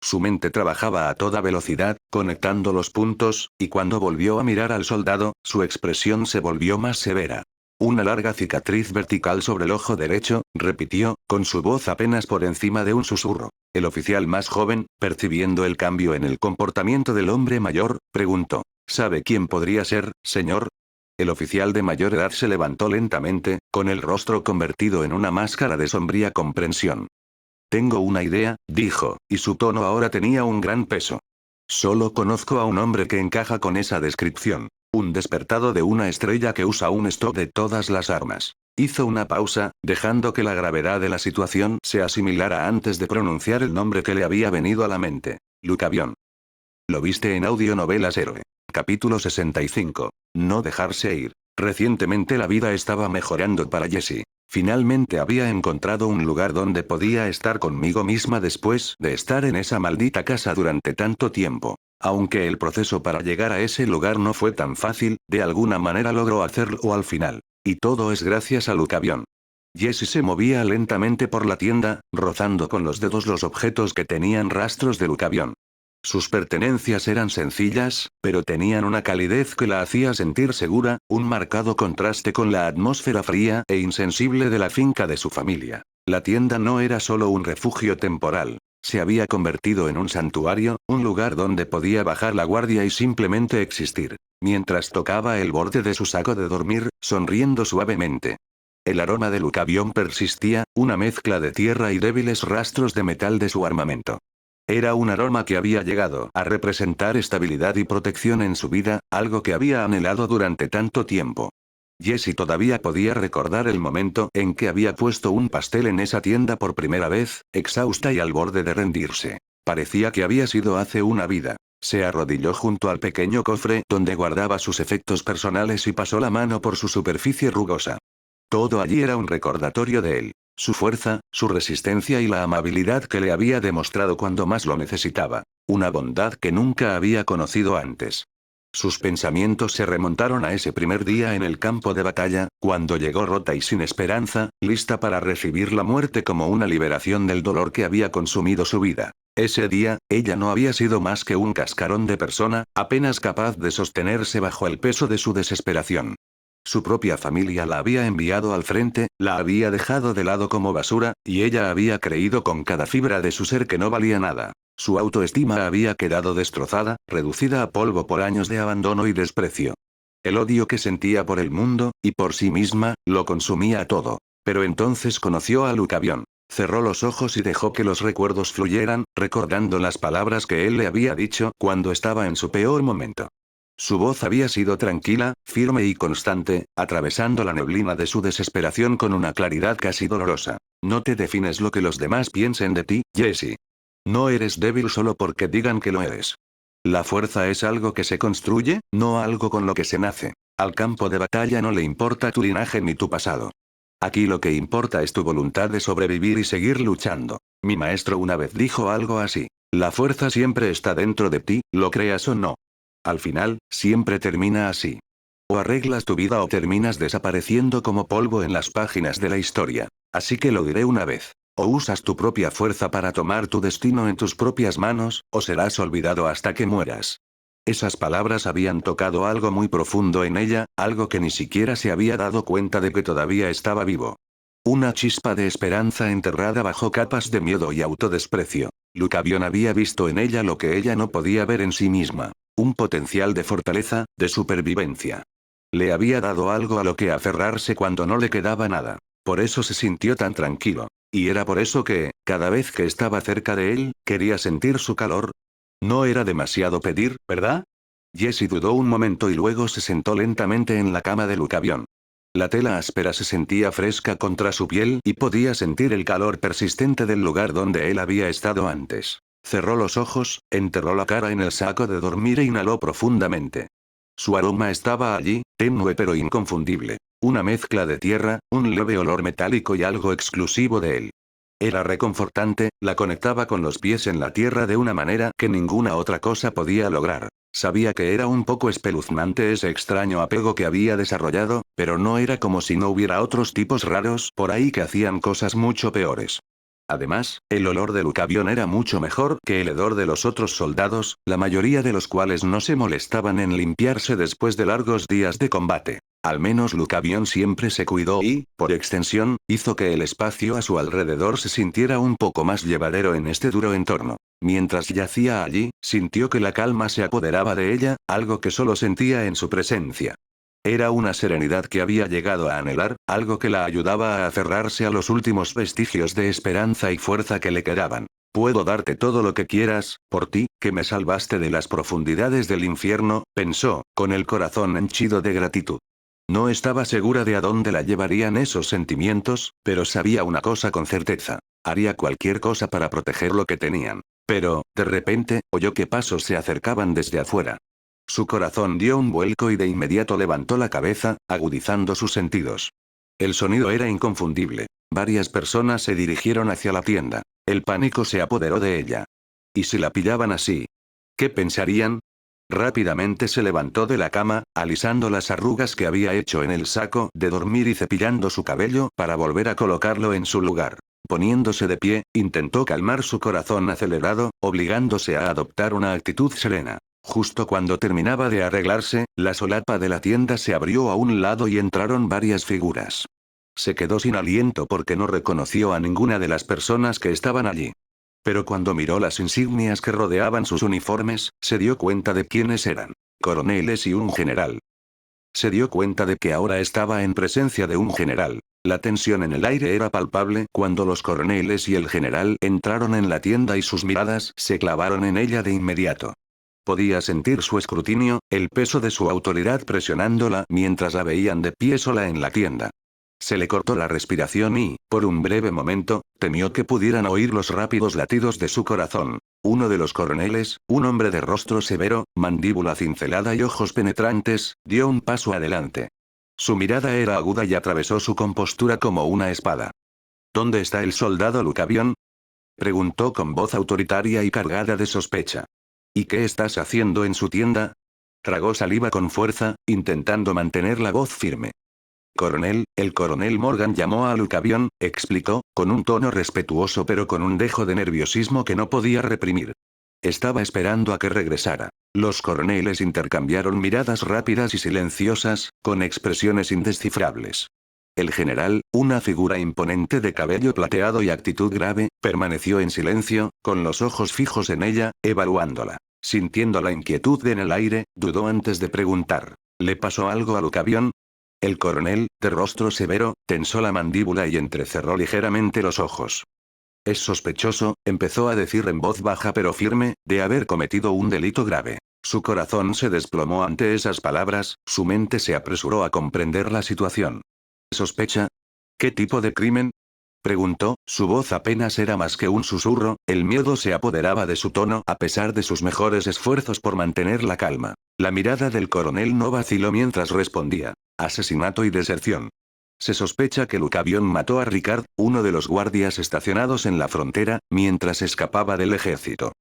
Su mente trabajaba a toda velocidad, conectando los puntos, y cuando volvió a mirar al soldado, su expresión se volvió más severa. «Una larga cicatriz vertical sobre el ojo derecho», repitió, con su voz apenas por encima de un susurro. El oficial más joven, percibiendo el cambio en el comportamiento del hombre mayor, preguntó. «¿Sabe quién podría ser, señor?». El oficial de mayor edad se levantó lentamente, con el rostro convertido en una máscara de sombría comprensión. Tengo una idea, dijo, y su tono ahora tenía un gran peso. Solo conozco a un hombre que encaja con esa descripción. Un despertado de una estrella que usa un stock de todas las armas. Hizo una pausa, dejando que la gravedad de la situación se asimilara antes de pronunciar el nombre que le había venido a la mente. Lucavión. Lo viste en audionovelas Héroe. Capítulo 65. No dejarse ir. Recientemente la vida estaba mejorando para Jessie. Finalmente había encontrado un lugar donde podía estar conmigo misma después de estar en esa maldita casa durante tanto tiempo. Aunque el proceso para llegar a ese lugar no fue tan fácil, de alguna manera logró hacerlo al final. Y todo es gracias a Lucavión. Jessie se movía lentamente por la tienda, rozando con los dedos los objetos que tenían rastros de Lucavión. Sus pertenencias eran sencillas, pero tenían una calidez que la hacía sentir segura, un marcado contraste con la atmósfera fría e insensible de la finca de su familia. La tienda no era solo un refugio temporal. Se había convertido en un santuario, un lugar donde podía bajar la guardia y simplemente existir. Mientras tocaba el borde de su saco de dormir, sonriendo suavemente. El aroma de Lucavión persistía, una mezcla de tierra y débiles rastros de metal de su armamento. Era un aroma que había llegado a representar estabilidad y protección en su vida, algo que había anhelado durante tanto tiempo. Jessie todavía podía recordar el momento en que había puesto un pastel en esa tienda por primera vez, exhausta y al borde de rendirse. Parecía que había sido hace una vida. Se arrodilló junto al pequeño cofre donde guardaba sus efectos personales y pasó la mano por su superficie rugosa. Todo allí era un recordatorio de él. Su fuerza, su resistencia y la amabilidad que le había demostrado cuando más lo necesitaba. Una bondad que nunca había conocido antes. Sus pensamientos se remontaron a ese primer día en el campo de batalla, cuando llegó rota y sin esperanza, lista para recibir la muerte como una liberación del dolor que había consumido su vida. Ese día, ella no había sido más que un cascarón de persona, apenas capaz de sostenerse bajo el peso de su desesperación. Su propia familia la había enviado al frente, la había dejado de lado como basura, y ella había creído con cada fibra de su ser que no valía nada. Su autoestima había quedado destrozada, reducida a polvo por años de abandono y desprecio. El odio que sentía por el mundo, y por sí misma, lo consumía todo. Pero entonces conoció a Lucavión. Cerró los ojos y dejó que los recuerdos fluyeran, recordando las palabras que él le había dicho cuando estaba en su peor momento. Su voz había sido tranquila, firme y constante, atravesando la neblina de su desesperación con una claridad casi dolorosa. No te defines lo que los demás piensen de ti, Jessie. No eres débil solo porque digan que lo eres. La fuerza es algo que se construye, no algo con lo que se nace. Al campo de batalla no le importa tu linaje ni tu pasado. Aquí lo que importa es tu voluntad de sobrevivir y seguir luchando. Mi maestro una vez dijo algo así. La fuerza siempre está dentro de ti, lo creas o no. Al final, siempre termina así. O arreglas tu vida o terminas desapareciendo como polvo en las páginas de la historia. Así que lo diré una vez. O usas tu propia fuerza para tomar tu destino en tus propias manos, o serás olvidado hasta que mueras. Esas palabras habían tocado algo muy profundo en ella, algo que ni siquiera se había dado cuenta de que todavía estaba vivo. Una chispa de esperanza enterrada bajo capas de miedo y autodesprecio. Lucavión había visto en ella lo que ella no podía ver en sí misma. Un potencial de fortaleza, de supervivencia. Le había dado algo a lo que aferrarse cuando no le quedaba nada. Por eso se sintió tan tranquilo. Y era por eso que, cada vez que estaba cerca de él, quería sentir su calor. No era demasiado pedir, ¿verdad? Jessie dudó un momento y luego se sentó lentamente en la cama de Lucavión. La tela áspera se sentía fresca contra su piel y podía sentir el calor persistente del lugar donde él había estado antes. Cerró los ojos, enterró la cara en el saco de dormir e inhaló profundamente. Su aroma estaba allí, tenue pero inconfundible. Una mezcla de tierra, un leve olor metálico y algo exclusivo de él. Era reconfortante, la conectaba con los pies en la tierra de una manera que ninguna otra cosa podía lograr. Sabía que era un poco espeluznante ese extraño apego que había desarrollado, pero no era como si no hubiera otros tipos raros por ahí que hacían cosas mucho peores. Además, el olor de Lucavión era mucho mejor que el hedor de los otros soldados, la mayoría de los cuales no se molestaban en limpiarse después de largos días de combate. Al menos Lucavión siempre se cuidó y, por extensión, hizo que el espacio a su alrededor se sintiera un poco más llevadero en este duro entorno. Mientras yacía allí, sintió que la calma se apoderaba de ella, algo que solo sentía en su presencia. Era una serenidad que había llegado a anhelar, algo que la ayudaba a aferrarse a los últimos vestigios de esperanza y fuerza que le quedaban. Puedo darte todo lo que quieras, por ti, que me salvaste de las profundidades del infierno, pensó, con el corazón henchido de gratitud. No estaba segura de a dónde la llevarían esos sentimientos, pero sabía una cosa con certeza. Haría cualquier cosa para proteger lo que tenían. Pero, de repente, oyó que pasos se acercaban desde afuera. Su corazón dio un vuelco y de inmediato levantó la cabeza, agudizando sus sentidos. El sonido era inconfundible. Varias personas se dirigieron hacia la tienda. El pánico se apoderó de ella. ¿Y si la pillaban así? ¿Qué pensarían? Rápidamente se levantó de la cama, alisando las arrugas que había hecho en el saco de dormir y cepillando su cabello para volver a colocarlo en su lugar. Poniéndose de pie, intentó calmar su corazón acelerado, obligándose a adoptar una actitud serena. Justo cuando terminaba de arreglarse, la solapa de la tienda se abrió a un lado y entraron varias figuras. Se quedó sin aliento porque no reconoció a ninguna de las personas que estaban allí. Pero cuando miró las insignias que rodeaban sus uniformes, se dio cuenta de quiénes eran. Coroneles y un general. Se dio cuenta de que ahora estaba en presencia de un general. La tensión en el aire era palpable cuando los coroneles y el general entraron en la tienda y sus miradas se clavaron en ella de inmediato. Podía sentir su escrutinio, el peso de su autoridad presionándola mientras la veían de pie sola en la tienda. Se le cortó la respiración y, por un breve momento, temió que pudieran oír los rápidos latidos de su corazón. Uno de los coroneles, un hombre de rostro severo, mandíbula cincelada y ojos penetrantes, dio un paso adelante. Su mirada era aguda y atravesó su compostura como una espada. ¿Dónde está el soldado Lucavión? Preguntó con voz autoritaria y cargada de sospecha. ¿Y qué estás haciendo en su tienda? Tragó saliva con fuerza, intentando mantener la voz firme. Coronel, el coronel Morgan llamó a Lucavión, explicó, con un tono respetuoso pero con un dejo de nerviosismo que no podía reprimir. Estaba esperando a que regresara. Los coroneles intercambiaron miradas rápidas y silenciosas, con expresiones indescifrables. El general, una figura imponente de cabello plateado y actitud grave, permaneció en silencio, con los ojos fijos en ella, evaluándola. Sintiendo la inquietud en el aire, dudó antes de preguntar. ¿Le pasó algo a Lucavión? El coronel, de rostro severo, tensó la mandíbula y entrecerró ligeramente los ojos. Es sospechoso, empezó a decir en voz baja pero firme, de haber cometido un delito grave. Su corazón se desplomó ante esas palabras, su mente se apresuró a comprender la situación. ¿Sospecha? ¿Qué tipo de crimen? Preguntó, su voz apenas era más que un susurro, el miedo se apoderaba de su tono a pesar de sus mejores esfuerzos por mantener la calma. La mirada del coronel no vaciló mientras respondía. Asesinato y deserción. Se sospecha que Lucavión mató a Ricard, uno de los guardias estacionados en la frontera, mientras escapaba del ejército.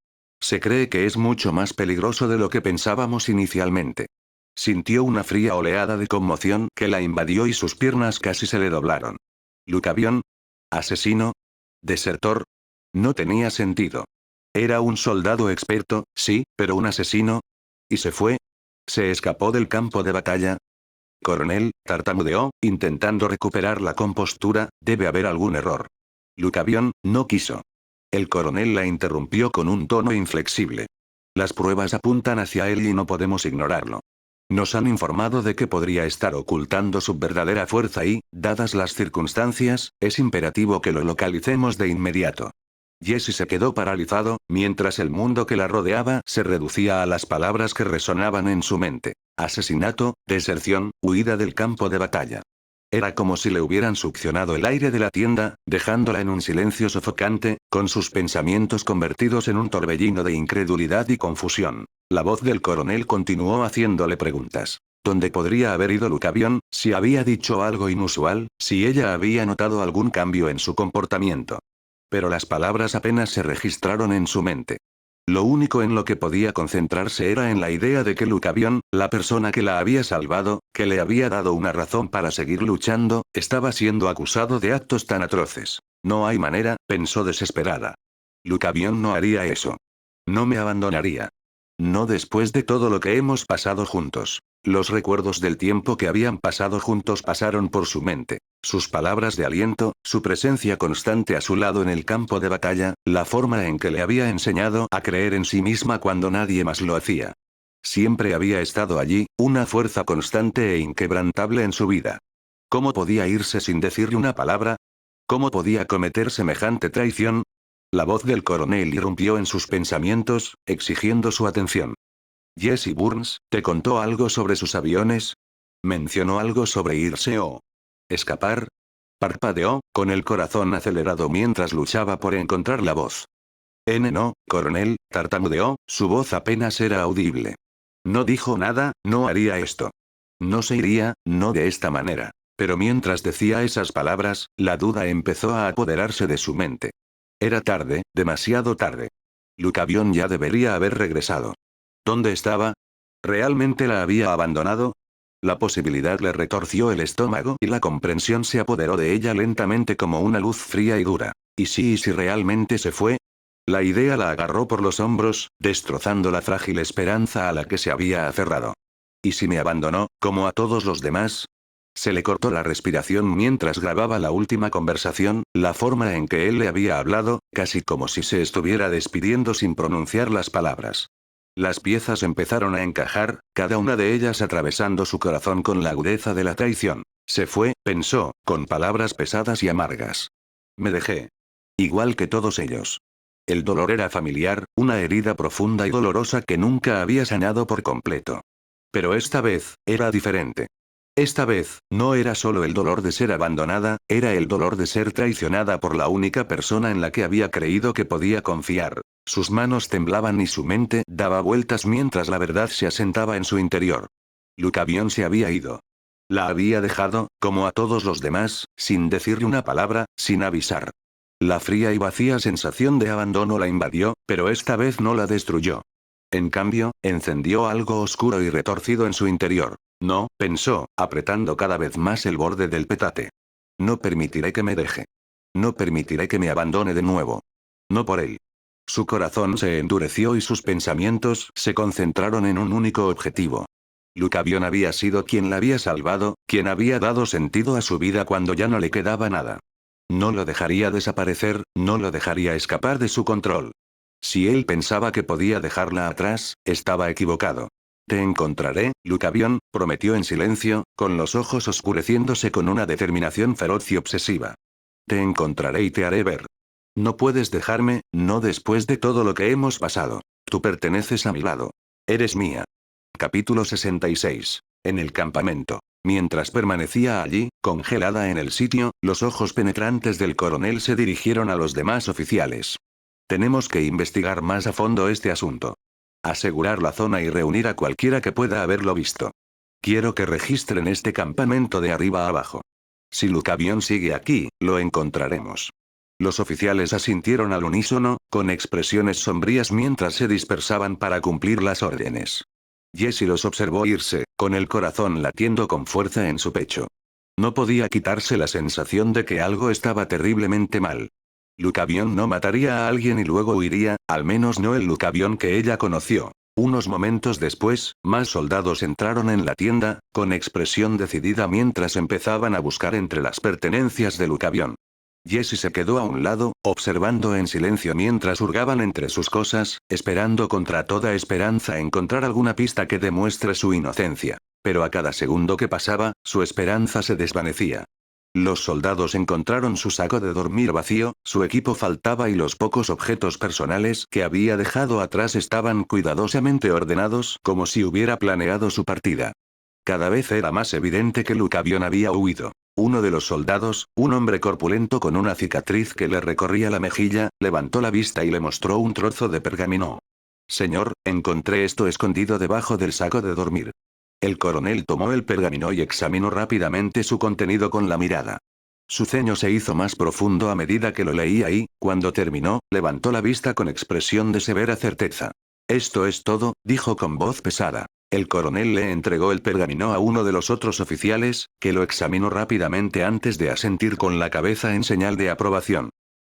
Se cree que es mucho más peligroso de lo que pensábamos inicialmente. Sintió una fría oleada de conmoción que la invadió y sus piernas casi se le doblaron. ¿Lucavión? ¿Asesino? ¿Desertor? No tenía sentido. Era un soldado experto, sí, pero un asesino. ¿Y se fue? ¿Se escapó del campo de batalla? Coronel, tartamudeó, intentando recuperar la compostura, debe haber algún error. Lucavión, no quiso. El coronel la interrumpió con un tono inflexible. Las pruebas apuntan hacia él y no podemos ignorarlo. Nos han informado de que podría estar ocultando su verdadera fuerza y, dadas las circunstancias, es imperativo que lo localicemos de inmediato. Jesse se quedó paralizado, mientras el mundo que la rodeaba se reducía a las palabras que resonaban en su mente. Asesinato, deserción, huida del campo de batalla. Era como si le hubieran succionado el aire de la tienda, dejándola en un silencio sofocante, con sus pensamientos convertidos en un torbellino de incredulidad y confusión. La voz del coronel continuó haciéndole preguntas. ¿Dónde podría haber ido Lucavión? Si había dicho algo inusual, si ella había notado algún cambio en su comportamiento. Pero las palabras apenas se registraron en su mente. Lo único en lo que podía concentrarse era en la idea de que Lucavión, la persona que la había salvado, que le había dado una razón para seguir luchando, estaba siendo acusado de actos tan atroces. No hay manera, pensó desesperada. Lucavión no haría eso. No me abandonaría. No después de todo lo que hemos pasado juntos. Los recuerdos del tiempo que habían pasado juntos pasaron por su mente. Sus palabras de aliento, su presencia constante a su lado en el campo de batalla, la forma en que le había enseñado a creer en sí misma cuando nadie más lo hacía. Siempre había estado allí, una fuerza constante e inquebrantable en su vida. ¿Cómo podía irse sin decirle una palabra? ¿Cómo podía cometer semejante traición? La voz del coronel irrumpió en sus pensamientos, exigiendo su atención. Jesse Burns, ¿te contó algo sobre sus aviones? ¿Mencionó algo sobre irse o escapar? Parpadeó, con el corazón acelerado mientras luchaba por encontrar la voz. No, coronel, tartamudeó, su voz apenas era audible. No dijo nada, no haría esto. No se iría, no de esta manera. Pero mientras decía esas palabras, la duda empezó a apoderarse de su mente. Era tarde, demasiado tarde. Lucavión ya debería haber regresado. ¿Dónde estaba? ¿Realmente la había abandonado? La posibilidad le retorció el estómago y la comprensión se apoderó de ella lentamente como una luz fría y dura. ¿Y si realmente se fue? La idea la agarró por los hombros, destrozando la frágil esperanza a la que se había aferrado. ¿Y si me abandonó, como a todos los demás? Se le cortó la respiración mientras grababa la última conversación, la forma en que él le había hablado, casi como si se estuviera despidiendo sin pronunciar las palabras. Las piezas empezaron a encajar, cada una de ellas atravesando su corazón con la agudeza de la traición. Se fue, pensó, con palabras pesadas y amargas. Me dejé. Igual que todos ellos. El dolor era familiar, una herida profunda y dolorosa que nunca había sanado por completo. Pero esta vez, era diferente. Esta vez, no era solo el dolor de ser abandonada, era el dolor de ser traicionada por la única persona en la que había creído que podía confiar. Sus manos temblaban y su mente daba vueltas mientras la verdad se asentaba en su interior. Lucavión se había ido. La había dejado, como a todos los demás, sin decirle una palabra, sin avisar. La fría y vacía sensación de abandono la invadió, pero esta vez no la destruyó. En cambio, encendió algo oscuro y retorcido en su interior. No, pensó, apretando cada vez más el borde del petate. No permitiré que me deje. No permitiré que me abandone de nuevo. No por él. Su corazón se endureció y sus pensamientos se concentraron en un único objetivo. Lucavión había sido quien la había salvado, quien había dado sentido a su vida cuando ya no le quedaba nada. No lo dejaría desaparecer, no lo dejaría escapar de su control. Si él pensaba que podía dejarla atrás, estaba equivocado. Te encontraré, Lucavión, prometió en silencio, con los ojos oscureciéndose con una determinación feroz y obsesiva. Te encontraré y te haré ver. No puedes dejarme, no después de todo lo que hemos pasado. Tú perteneces a mi lado. Eres mía. Capítulo 66. En el campamento. Mientras permanecía allí, congelada en el sitio, los ojos penetrantes del coronel se dirigieron a los demás oficiales. Tenemos que investigar más a fondo este asunto. Asegurar la zona y reunir a cualquiera que pueda haberlo visto. Quiero que registren este campamento de arriba a abajo. Si Lucavión sigue aquí, lo encontraremos. Los oficiales asintieron al unísono, con expresiones sombrías mientras se dispersaban para cumplir las órdenes. Jesse los observó irse, con el corazón latiendo con fuerza en su pecho. No podía quitarse la sensación de que algo estaba terriblemente mal. Lucavión no mataría a alguien y luego huiría, al menos no el Lucavión que ella conoció. Unos momentos después, más soldados entraron en la tienda, con expresión decidida mientras empezaban a buscar entre las pertenencias de Lucavión. Jesse se quedó a un lado, observando en silencio mientras hurgaban entre sus cosas, esperando contra toda esperanza encontrar alguna pista que demuestre su inocencia. Pero a cada segundo que pasaba, su esperanza se desvanecía. Los soldados encontraron su saco de dormir vacío, su equipo faltaba y los pocos objetos personales que había dejado atrás estaban cuidadosamente ordenados como si hubiera planeado su partida. Cada vez era más evidente que Lucavión había huido. Uno de los soldados, un hombre corpulento con una cicatriz que le recorría la mejilla, levantó la vista y le mostró un trozo de pergamino. Señor, encontré esto escondido debajo del saco de dormir. El coronel tomó el pergamino y examinó rápidamente su contenido con la mirada. Su ceño se hizo más profundo a medida que lo leía y, cuando terminó, levantó la vista con expresión de severa certeza. Esto es todo, dijo con voz pesada. El coronel le entregó el pergamino a uno de los otros oficiales, que lo examinó rápidamente antes de asentir con la cabeza en señal de aprobación.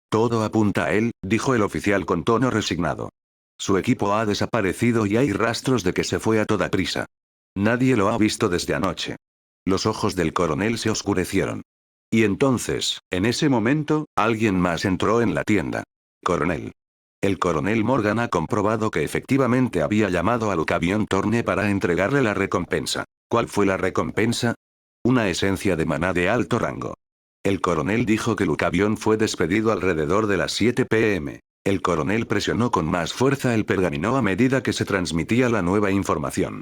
Todo apunta a él, dijo el oficial con tono resignado. Su equipo ha desaparecido y hay rastros de que se fue a toda prisa. Nadie lo ha visto desde anoche. Los ojos del coronel se oscurecieron. Y entonces, en ese momento, alguien más entró en la tienda. Coronel. El coronel Morgan ha comprobado que efectivamente había llamado a Lucavion Thorne para entregarle la recompensa. ¿Cuál fue la recompensa? Una esencia de maná de alto rango. El coronel dijo que Lucavion fue despedido alrededor de las 7 p.m. El coronel presionó con más fuerza el pergamino a medida que se transmitía la nueva información.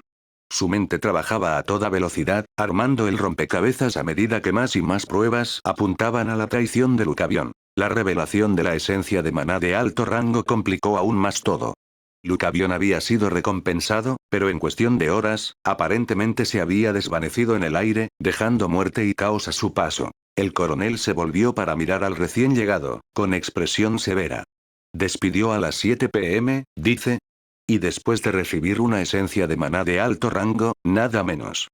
Su mente trabajaba a toda velocidad, armando el rompecabezas a medida que más y más pruebas apuntaban a la traición de Lucavion. La revelación de la esencia de maná de alto rango complicó aún más todo. Lucavion había sido recompensado, pero en cuestión de horas, aparentemente se había desvanecido en el aire, dejando muerte y caos a su paso. El coronel se volvió para mirar al recién llegado, con expresión severa. Despidió a las 7 p.m., dice. Y después de recibir una esencia de maná de alto rango, nada menos.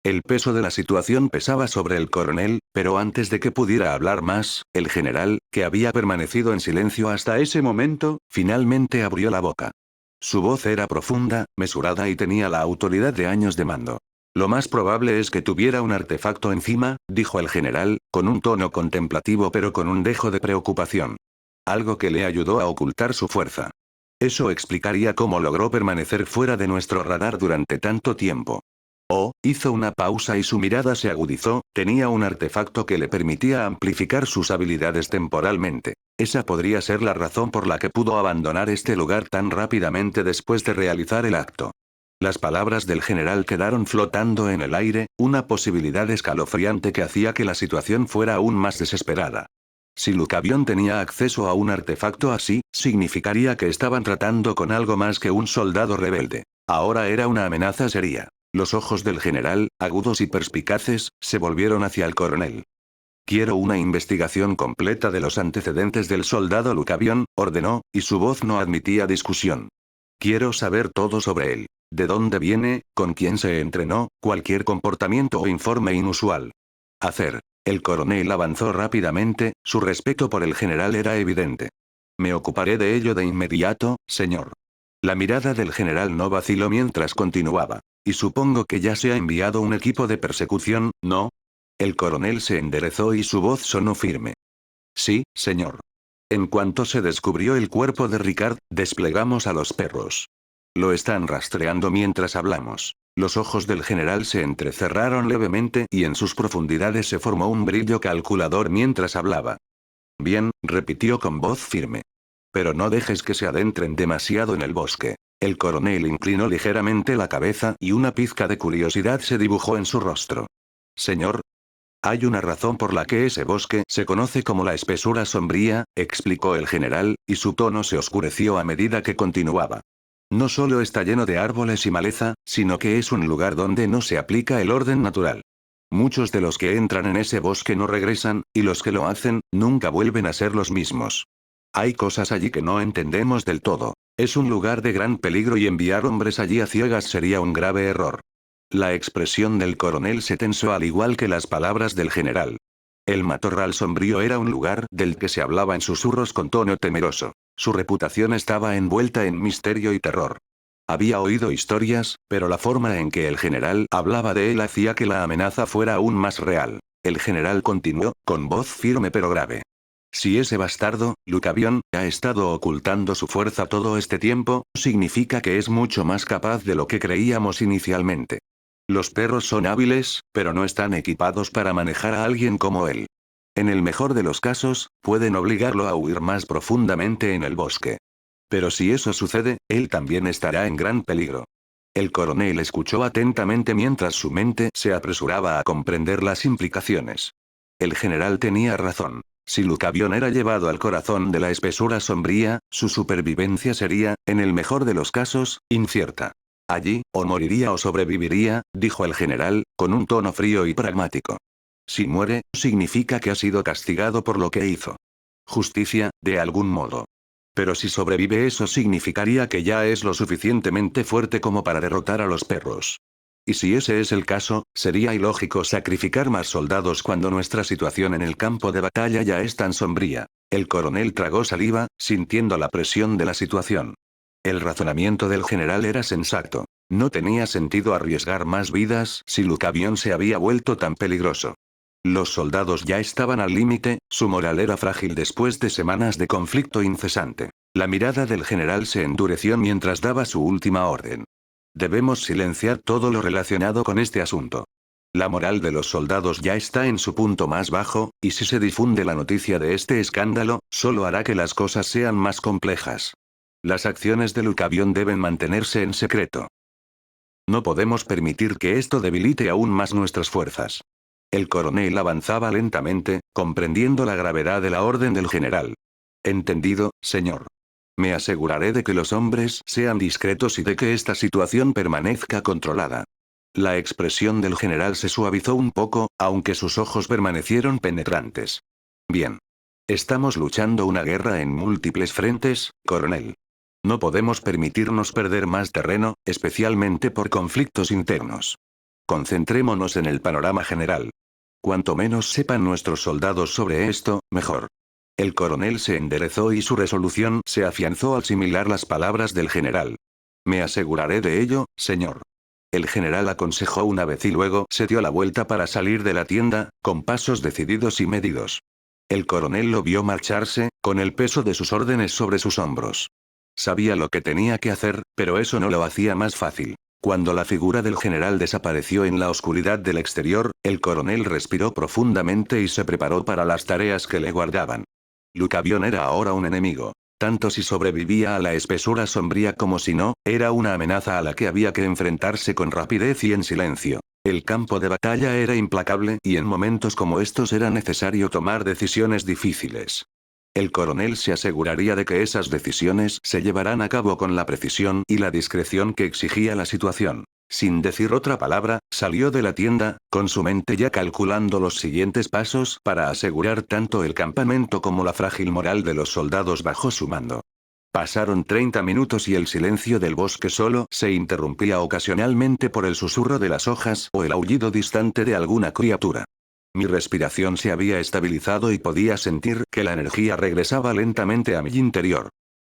El peso de la situación pesaba sobre el coronel, pero antes de que pudiera hablar más, el general, que había permanecido en silencio hasta ese momento, finalmente abrió la boca. Su voz era profunda, mesurada y tenía la autoridad de años de mando. Lo más probable es que tuviera un artefacto encima, dijo el general, con un tono contemplativo pero con un dejo de preocupación. Algo que le ayudó a ocultar su fuerza. Eso explicaría cómo logró permanecer fuera de nuestro radar durante tanto tiempo. Oh, hizo una pausa y su mirada se agudizó, tenía un artefacto que le permitía amplificar sus habilidades temporalmente. Esa podría ser la razón por la que pudo abandonar este lugar tan rápidamente después de realizar el acto. Las palabras del general quedaron flotando en el aire, una posibilidad escalofriante que hacía que la situación fuera aún más desesperada. Si Lucavion tenía acceso a un artefacto así, significaría que estaban tratando con algo más que un soldado rebelde. Ahora era una amenaza seria. Los ojos del general, agudos y perspicaces, se volvieron hacia el coronel. Quiero una investigación completa de los antecedentes del soldado Lucavion, ordenó, y su voz no admitía discusión. Quiero saber todo sobre él. De dónde viene, con quién se entrenó, cualquier comportamiento o informe inusual. Hacer. El coronel avanzó rápidamente, su respeto por el general era evidente. Me ocuparé de ello de inmediato, señor. La mirada del general no vaciló mientras continuaba. Y supongo que ya se ha enviado un equipo de persecución, ¿no? El coronel se enderezó y su voz sonó firme. Sí, señor. En cuanto se descubrió el cuerpo de Ricard, desplegamos a los perros. Lo están rastreando mientras hablamos. Los ojos del general se entrecerraron levemente y en sus profundidades se formó un brillo calculador mientras hablaba. Bien, repitió con voz firme. Pero no dejes que se adentren demasiado en el bosque. El coronel inclinó ligeramente la cabeza y una pizca de curiosidad se dibujó en su rostro. Señor. Hay una razón por la que ese bosque se conoce como la espesura sombría, explicó el general, y su tono se oscureció a medida que continuaba. No solo está lleno de árboles y maleza, sino que es un lugar donde no se aplica el orden natural. Muchos de los que entran en ese bosque no regresan, y los que lo hacen, nunca vuelven a ser los mismos. Hay cosas allí que no entendemos del todo. Es un lugar de gran peligro y enviar hombres allí a ciegas sería un grave error. La expresión del coronel se tensó al igual que las palabras del general. El matorral sombrío era un lugar del que se hablaba en susurros con tono temeroso. Su reputación estaba envuelta en misterio y terror. Había oído historias, pero la forma en que el general hablaba de él hacía que la amenaza fuera aún más real. El general continuó, con voz firme pero grave. Si ese bastardo, Lucavion, ha estado ocultando su fuerza todo este tiempo, significa que es mucho más capaz de lo que creíamos inicialmente. Los perros son hábiles, pero no están equipados para manejar a alguien como él. En el mejor de los casos, pueden obligarlo a huir más profundamente en el bosque. Pero si eso sucede, él también estará en gran peligro. El coronel escuchó atentamente mientras su mente se apresuraba a comprender las implicaciones. El general tenía razón. Si Lucavion era llevado al corazón de la espesura sombría, su supervivencia sería, en el mejor de los casos, incierta. Allí, o moriría o sobreviviría, dijo el general, con un tono frío y pragmático. Si muere, significa que ha sido castigado por lo que hizo. Justicia, de algún modo. Pero si sobrevive, eso significaría que ya es lo suficientemente fuerte como para derrotar a los perros. Y si ese es el caso, sería ilógico sacrificar más soldados cuando nuestra situación en el campo de batalla ya es tan sombría. El coronel tragó saliva, sintiendo la presión de la situación. El razonamiento del general era sensato. No tenía sentido arriesgar más vidas si Lucavion se había vuelto tan peligroso. Los soldados ya estaban al límite, su moral era frágil después de semanas de conflicto incesante. La mirada del general se endureció mientras daba su última orden. Debemos silenciar todo lo relacionado con este asunto. La moral de los soldados ya está en su punto más bajo, y si se difunde la noticia de este escándalo, solo hará que las cosas sean más complejas. Las acciones de Lucavión deben mantenerse en secreto. No podemos permitir que esto debilite aún más nuestras fuerzas. El coronel avanzaba lentamente, comprendiendo la gravedad de la orden del general. Entendido, señor. Me aseguraré de que los hombres sean discretos y de que esta situación permanezca controlada. La expresión del general se suavizó un poco, aunque sus ojos permanecieron penetrantes. Bien. Estamos luchando una guerra en múltiples frentes, coronel. No podemos permitirnos perder más terreno, especialmente por conflictos internos. Concentrémonos en el panorama general. Cuanto menos sepan nuestros soldados sobre esto, mejor. El coronel se enderezó y su resolución se afianzó al asimilar las palabras del general. Me aseguraré de ello, señor. El general aconsejó una vez y luego se dio la vuelta para salir de la tienda, con pasos decididos y medidos. El coronel lo vio marcharse, con el peso de sus órdenes sobre sus hombros. Sabía lo que tenía que hacer, pero eso no lo hacía más fácil. Cuando la figura del general desapareció en la oscuridad del exterior, el coronel respiró profundamente y se preparó para las tareas que le guardaban. Lucavión era ahora un enemigo. Tanto si sobrevivía a la espesura sombría como si no, era una amenaza a la que había que enfrentarse con rapidez y en silencio. El campo de batalla era implacable y en momentos como estos era necesario tomar decisiones difíciles. El coronel se aseguraría de que esas decisiones se llevarán a cabo con la precisión y la discreción que exigía la situación. Sin decir otra palabra, salió de la tienda, con su mente ya calculando los siguientes pasos para asegurar tanto el campamento como la frágil moral de los soldados bajo su mando. Pasaron 30 minutos y el silencio del bosque solo se interrumpía ocasionalmente por el susurro de las hojas o el aullido distante de alguna criatura. Mi respiración se había estabilizado y podía sentir que la energía regresaba lentamente a mi interior.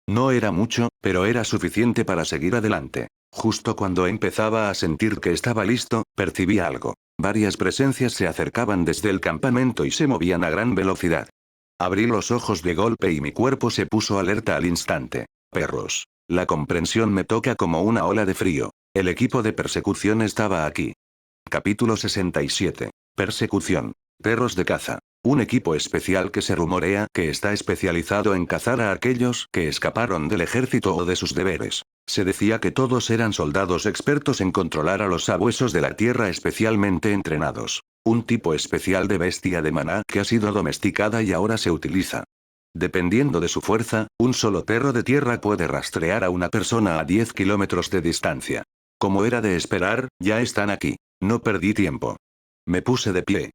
No era mucho, pero era suficiente para seguir adelante. Justo cuando empezaba a sentir que estaba listo, percibí algo. Varias presencias se acercaban desde el campamento y se movían a gran velocidad. Abrí los ojos de golpe y mi cuerpo se puso alerta al instante. Perros. La comprensión me toca como una ola de frío. El equipo de persecución estaba aquí. Capítulo 67. Persecución. Perros de caza. Un equipo especial que se rumorea que está especializado en cazar a aquellos que escaparon del ejército o de sus deberes. Se decía que todos eran soldados expertos en controlar a los sabuesos de la tierra especialmente entrenados. Un tipo especial de bestia de maná que ha sido domesticada y ahora se utiliza. Dependiendo de su fuerza, un solo perro de tierra puede rastrear a una persona a 10 kilómetros de distancia. Como era de esperar, ya están aquí. No perdí tiempo. Me puse de pie.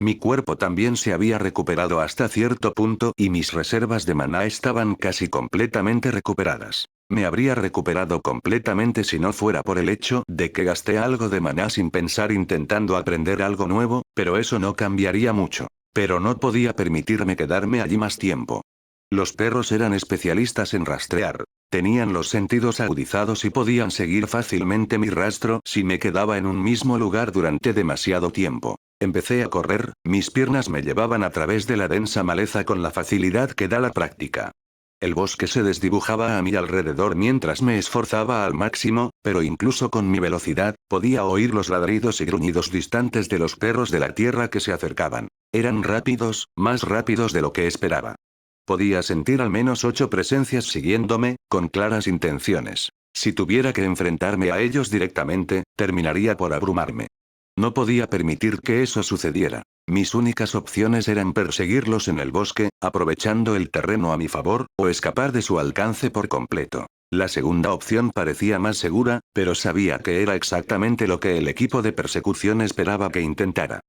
Mi cuerpo también se había recuperado hasta cierto punto y mis reservas de maná estaban casi completamente recuperadas. Me habría recuperado completamente si no fuera por el hecho de que gasté algo de maná sin pensar intentando aprender algo nuevo, pero eso no cambiaría mucho. Pero no podía permitirme quedarme allí más tiempo. Los perros eran especialistas en rastrear. Tenían los sentidos agudizados y podían seguir fácilmente mi rastro si me quedaba en un mismo lugar durante demasiado tiempo. Empecé a correr, mis piernas me llevaban a través de la densa maleza con la facilidad que da la práctica. El bosque se desdibujaba a mi alrededor mientras me esforzaba al máximo, pero incluso con mi velocidad, podía oír los ladridos y gruñidos distantes de los perros de la tierra que se acercaban. Eran rápidos, más rápidos de lo que esperaba. Podía sentir al menos 8 presencias siguiéndome, con claras intenciones. Si tuviera que enfrentarme a ellos directamente, terminaría por abrumarme. No podía permitir que eso sucediera. Mis únicas opciones eran perseguirlos en el bosque, aprovechando el terreno a mi favor, o escapar de su alcance por completo. La segunda opción parecía más segura, pero sabía que era exactamente lo que el equipo de persecución esperaba que intentara.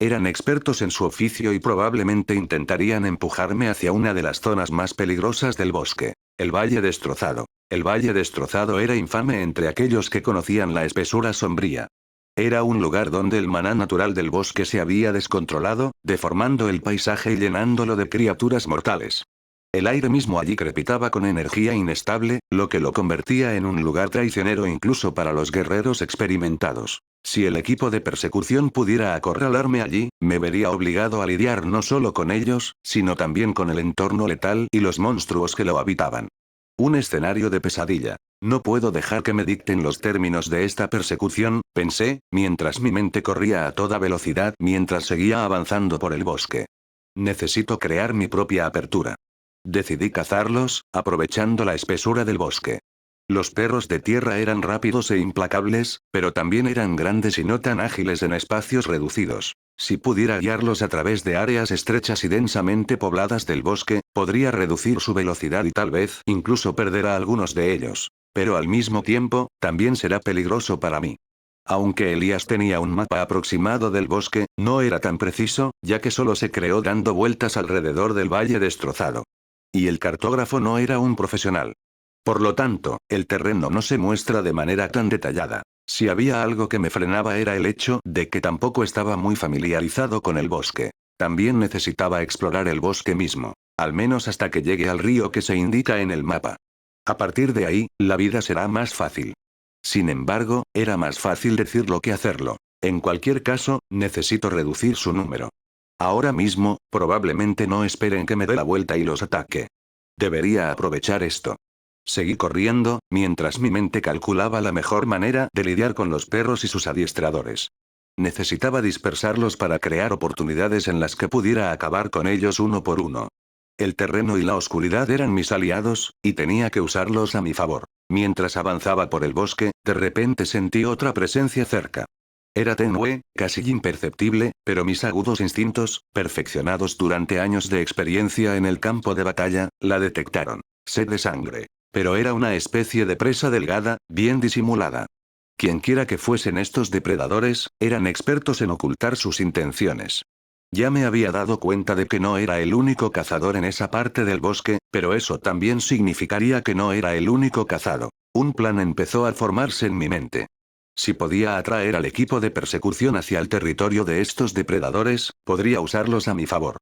Eran expertos en su oficio y probablemente intentarían empujarme hacia una de las zonas más peligrosas del bosque. El Valle Destrozado. El Valle Destrozado era infame entre aquellos que conocían la espesura sombría. Era un lugar donde el maná natural del bosque se había descontrolado, deformando el paisaje y llenándolo de criaturas mortales. El aire mismo allí crepitaba con energía inestable, lo que lo convertía en un lugar traicionero incluso para los guerreros experimentados. Si el equipo de persecución pudiera acorralarme allí, me vería obligado a lidiar no solo con ellos, sino también con el entorno letal y los monstruos que lo habitaban. Un escenario de pesadilla. No puedo dejar que me dicten los términos de esta persecución, pensé, mientras mi mente corría a toda velocidad mientras seguía avanzando por el bosque. Necesito crear mi propia apertura. Decidí cazarlos, aprovechando la espesura del bosque. Los perros de tierra eran rápidos e implacables, pero también eran grandes y no tan ágiles en espacios reducidos. Si pudiera guiarlos a través de áreas estrechas y densamente pobladas del bosque, podría reducir su velocidad y tal vez incluso perder a algunos de ellos. Pero al mismo tiempo, también será peligroso para mí. Aunque Elías tenía un mapa aproximado del bosque, no era tan preciso, ya que solo se creó dando vueltas alrededor del valle destrozado. Y el cartógrafo no era un profesional. Por lo tanto, el terreno no se muestra de manera tan detallada. Si había algo que me frenaba era el hecho de que tampoco estaba muy familiarizado con el bosque. También necesitaba explorar el bosque mismo, al menos hasta que llegue al río que se indica en el mapa. A partir de ahí, la vida será más fácil. Sin embargo, era más fácil decirlo que hacerlo. En cualquier caso, necesito reducir su número. Ahora mismo, probablemente no esperen que me dé la vuelta y los ataque. Debería aprovechar esto. Seguí corriendo, mientras mi mente calculaba la mejor manera de lidiar con los perros y sus adiestradores. Necesitaba dispersarlos para crear oportunidades en las que pudiera acabar con ellos uno por uno. El terreno y la oscuridad eran mis aliados, y tenía que usarlos a mi favor. Mientras avanzaba por el bosque, de repente sentí otra presencia cerca. Era tenue, casi imperceptible, pero mis agudos instintos, perfeccionados durante años de experiencia en el campo de batalla, la detectaron. Sed de sangre. Pero era una especie de presa delgada, bien disimulada. Quienquiera que fuesen estos depredadores, eran expertos en ocultar sus intenciones. Ya me había dado cuenta de que no era el único cazador en esa parte del bosque, pero eso también significaría que no era el único cazado. Un plan empezó a formarse en mi mente. Si podía atraer al equipo de persecución hacia el territorio de estos depredadores, podría usarlos a mi favor.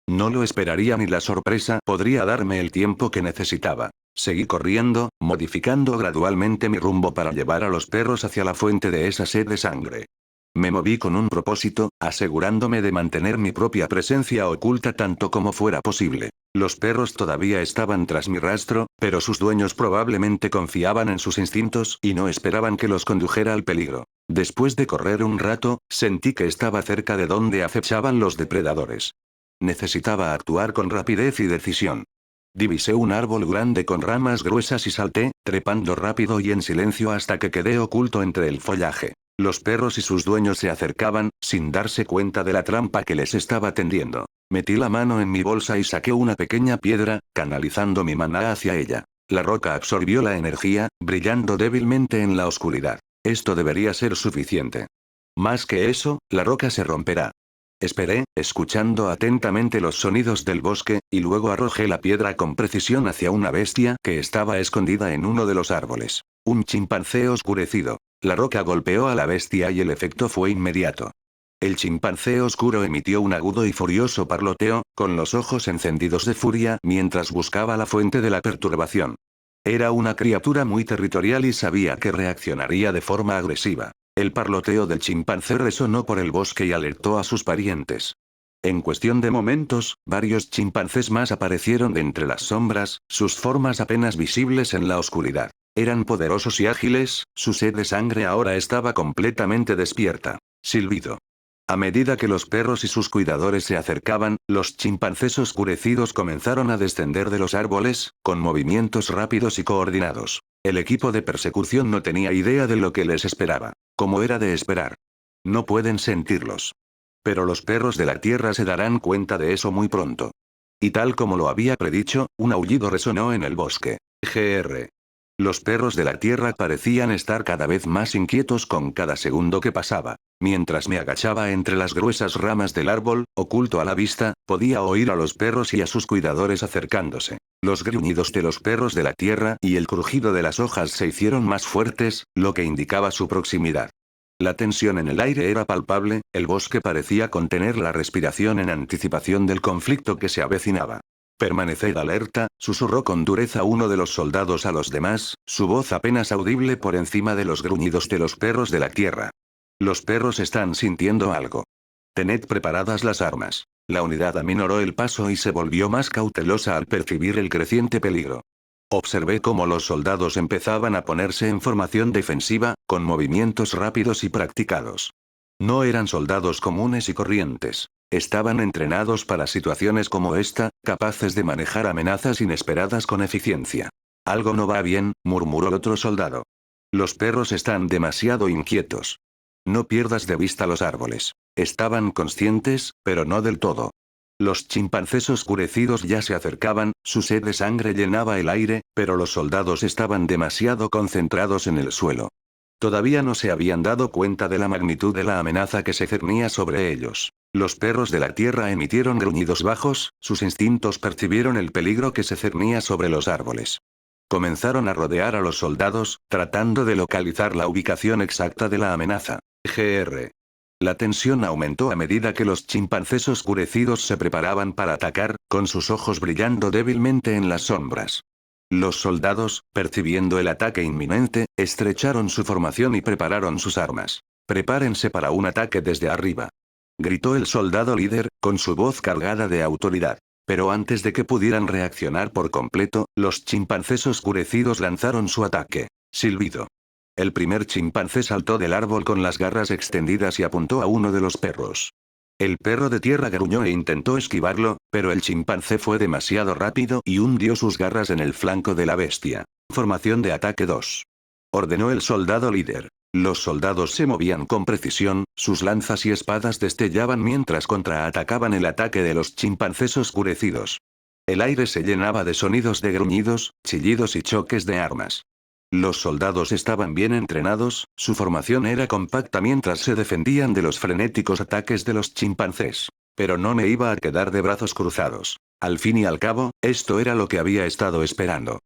No lo esperaría ni la sorpresa podría darme el tiempo que necesitaba. Seguí corriendo, modificando gradualmente mi rumbo para llevar a los perros hacia la fuente de esa sed de sangre. Me moví con un propósito, asegurándome de mantener mi propia presencia oculta tanto como fuera posible. Los perros todavía estaban tras mi rastro, pero sus dueños probablemente confiaban en sus instintos y no esperaban que los condujera al peligro. Después de correr un rato, sentí que estaba cerca de donde acechaban los depredadores. Necesitaba actuar con rapidez y decisión. Divisé un árbol grande con ramas gruesas y salté, trepando rápido y en silencio hasta que quedé oculto entre el follaje. Los perros y sus dueños se acercaban, sin darse cuenta de la trampa que les estaba tendiendo. Metí la mano en mi bolsa y saqué una pequeña piedra, canalizando mi maná hacia ella. La roca absorbió la energía, brillando débilmente en la oscuridad. Esto debería ser suficiente. Más que eso, la roca se romperá. Esperé, escuchando atentamente los sonidos del bosque, y luego arrojé la piedra con precisión hacia una bestia que estaba escondida en uno de los árboles. Un chimpancé oscurecido. La roca golpeó a la bestia y el efecto fue inmediato. El chimpancé oscuro emitió un agudo y furioso parloteo, con los ojos encendidos de furia mientras buscaba la fuente de la perturbación. Era una criatura muy territorial y sabía que reaccionaría de forma agresiva. El parloteo del chimpancé resonó por el bosque y alertó a sus parientes. En cuestión de momentos, varios chimpancés más aparecieron de entre las sombras, sus formas apenas visibles en la oscuridad. Eran poderosos y ágiles, su sed de sangre ahora estaba completamente despierta. Silbido. A medida que los perros y sus cuidadores se acercaban, los chimpancés oscurecidos comenzaron a descender de los árboles, con movimientos rápidos y coordinados. El equipo de persecución no tenía idea de lo que les esperaba. Como era de esperar. No pueden sentirlos. Pero los perros de la tierra se darán cuenta de eso muy pronto. Y tal como lo había predicho, un aullido resonó en el bosque. Gr. Los perros de la tierra parecían estar cada vez más inquietos con cada segundo que pasaba. Mientras me agachaba entre las gruesas ramas del árbol, oculto a la vista, podía oír a los perros y a sus cuidadores acercándose. Los gruñidos de los perros de la tierra y el crujido de las hojas se hicieron más fuertes, lo que indicaba su proximidad. La tensión en el aire era palpable, el bosque parecía contener la respiración en anticipación del conflicto que se avecinaba. Permaneced alerta, susurró con dureza uno de los soldados a los demás, su voz apenas audible por encima de los gruñidos de los perros de la tierra. Los perros están sintiendo algo. Tened preparadas las armas. La unidad aminoró el paso y se volvió más cautelosa al percibir el creciente peligro. Observé cómo los soldados empezaban a ponerse en formación defensiva, con movimientos rápidos y practicados. No eran soldados comunes y corrientes. Estaban entrenados para situaciones como esta, capaces de manejar amenazas inesperadas con eficiencia. Algo no va bien, murmuró otro soldado. Los perros están demasiado inquietos. No pierdas de vista los árboles. Estaban conscientes, pero no del todo. Los chimpancés oscurecidos ya se acercaban, su sed de sangre llenaba el aire, pero los soldados estaban demasiado concentrados en el suelo. Todavía no se habían dado cuenta de la magnitud de la amenaza que se cernía sobre ellos. Los perros de la tierra emitieron gruñidos bajos, sus instintos percibieron el peligro que se cernía sobre los árboles. Comenzaron a rodear a los soldados, tratando de localizar la ubicación exacta de la amenaza. Gr. La tensión aumentó a medida que los chimpancés oscurecidos se preparaban para atacar, con sus ojos brillando débilmente en las sombras. Los soldados, percibiendo el ataque inminente, estrecharon su formación y prepararon sus armas. «Prepárense para un ataque desde arriba», gritó el soldado líder, con su voz cargada de autoridad. Pero antes de que pudieran reaccionar por completo, los chimpancés oscurecidos lanzaron su ataque. Silbido. El primer chimpancé saltó del árbol con las garras extendidas y apuntó a uno de los perros. El perro de tierra gruñó e intentó esquivarlo, pero el chimpancé fue demasiado rápido y hundió sus garras en el flanco de la bestia. Formación de ataque 2. Ordenó el soldado líder. Los soldados se movían con precisión, sus lanzas y espadas destellaban mientras contraatacaban el ataque de los chimpancés oscurecidos. El aire se llenaba de sonidos de gruñidos, chillidos y choques de armas. Los soldados estaban bien entrenados, su formación era compacta mientras se defendían de los frenéticos ataques de los chimpancés. Pero no me iba a quedar de brazos cruzados. Al fin y al cabo, esto era lo que había estado esperando.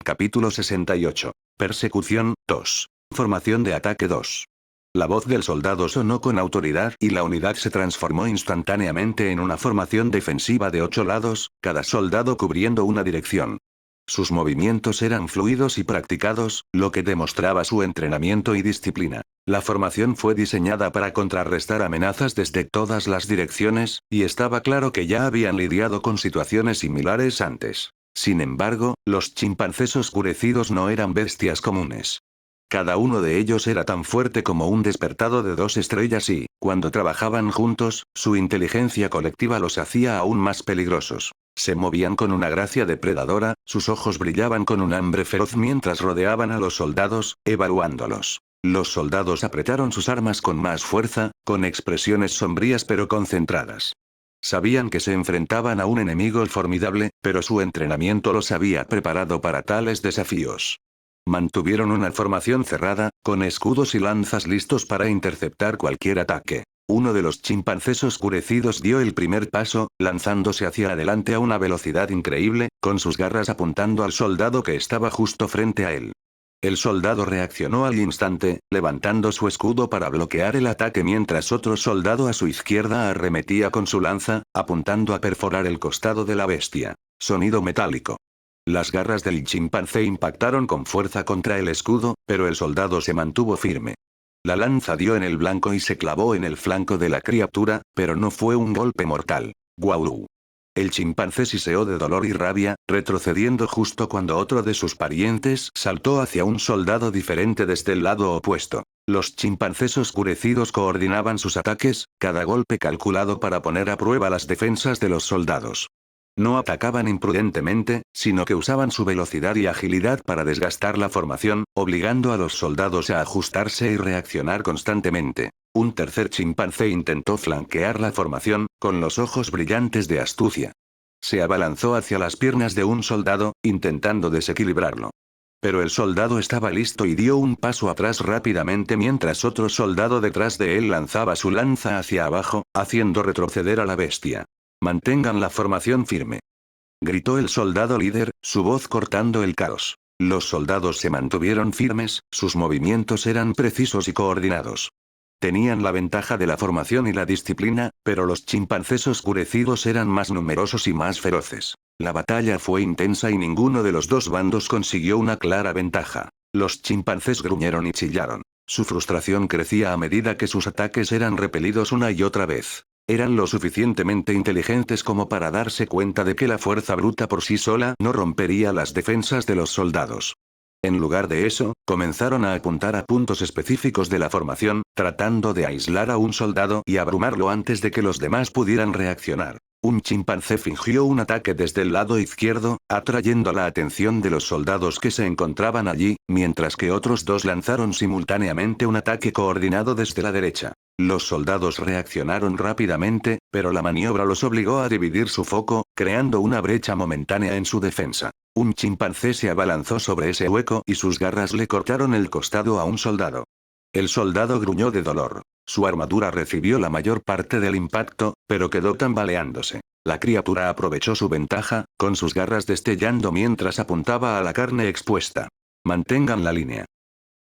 Capítulo 68. Persecución 2. Formación de ataque 2. La voz del soldado sonó con autoridad y la unidad se transformó instantáneamente en una formación defensiva de 8 lados, cada soldado cubriendo una dirección. Sus movimientos eran fluidos y practicados, lo que demostraba su entrenamiento y disciplina. La formación fue diseñada para contrarrestar amenazas desde todas las direcciones, y estaba claro que ya habían lidiado con situaciones similares antes. Sin embargo, los chimpancés oscurecidos no eran bestias comunes. Cada uno de ellos era tan fuerte como un despertado de 2 estrellas y, cuando trabajaban juntos, su inteligencia colectiva los hacía aún más peligrosos. Se movían con una gracia depredadora, sus ojos brillaban con un hambre feroz mientras rodeaban a los soldados, evaluándolos. Los soldados apretaron sus armas con más fuerza, con expresiones sombrías pero concentradas. Sabían que se enfrentaban a un enemigo formidable, pero su entrenamiento los había preparado para tales desafíos. Mantuvieron una formación cerrada, con escudos y lanzas listos para interceptar cualquier ataque. Uno de los chimpancés oscurecidos dio el primer paso, lanzándose hacia adelante a una velocidad increíble, con sus garras apuntando al soldado que estaba justo frente a él. El soldado reaccionó al instante, levantando su escudo para bloquear el ataque mientras otro soldado a su izquierda arremetía con su lanza, apuntando a perforar el costado de la bestia. Sonido metálico. Las garras del chimpancé impactaron con fuerza contra el escudo, pero el soldado se mantuvo firme. La lanza dio en el blanco y se clavó en el flanco de la criatura, pero no fue un golpe mortal. ¡Guau! El chimpancé siseó de dolor y rabia, retrocediendo justo cuando otro de sus parientes saltó hacia un soldado diferente desde el lado opuesto. Los chimpancés oscurecidos coordinaban sus ataques, cada golpe calculado para poner a prueba las defensas de los soldados. No atacaban imprudentemente, sino que usaban su velocidad y agilidad para desgastar la formación, obligando a los soldados a ajustarse y reaccionar constantemente. Un tercer chimpancé intentó flanquear la formación, con los ojos brillantes de astucia. Se abalanzó hacia las piernas de un soldado, intentando desequilibrarlo. Pero el soldado estaba listo y dio un paso atrás rápidamente mientras otro soldado detrás de él lanzaba su lanza hacia abajo, haciendo retroceder a la bestia. «Mantengan la formación firme», gritó el soldado líder, su voz cortando el caos. Los soldados se mantuvieron firmes, sus movimientos eran precisos y coordinados. Tenían la ventaja de la formación y la disciplina, pero los chimpancés oscurecidos eran más numerosos y más feroces. La batalla fue intensa y ninguno de los dos bandos consiguió una clara ventaja. Los chimpancés gruñeron y chillaron. Su frustración crecía a medida que sus ataques eran repelidos una y otra vez. Eran lo suficientemente inteligentes como para darse cuenta de que la fuerza bruta por sí sola no rompería las defensas de los soldados. En lugar de eso, comenzaron a apuntar a puntos específicos de la formación, tratando de aislar a un soldado y abrumarlo antes de que los demás pudieran reaccionar. Un chimpancé fingió un ataque desde el lado izquierdo, atrayendo la atención de los soldados que se encontraban allí, mientras que otros dos lanzaron simultáneamente un ataque coordinado desde la derecha. Los soldados reaccionaron rápidamente, pero la maniobra los obligó a dividir su foco, creando una brecha momentánea en su defensa. Un chimpancé se abalanzó sobre ese hueco y sus garras le cortaron el costado a un soldado. El soldado gruñó de dolor. Su armadura recibió la mayor parte del impacto, pero quedó tambaleándose. La criatura aprovechó su ventaja, con sus garras destellando mientras apuntaba a la carne expuesta. «Mantengan la línea»,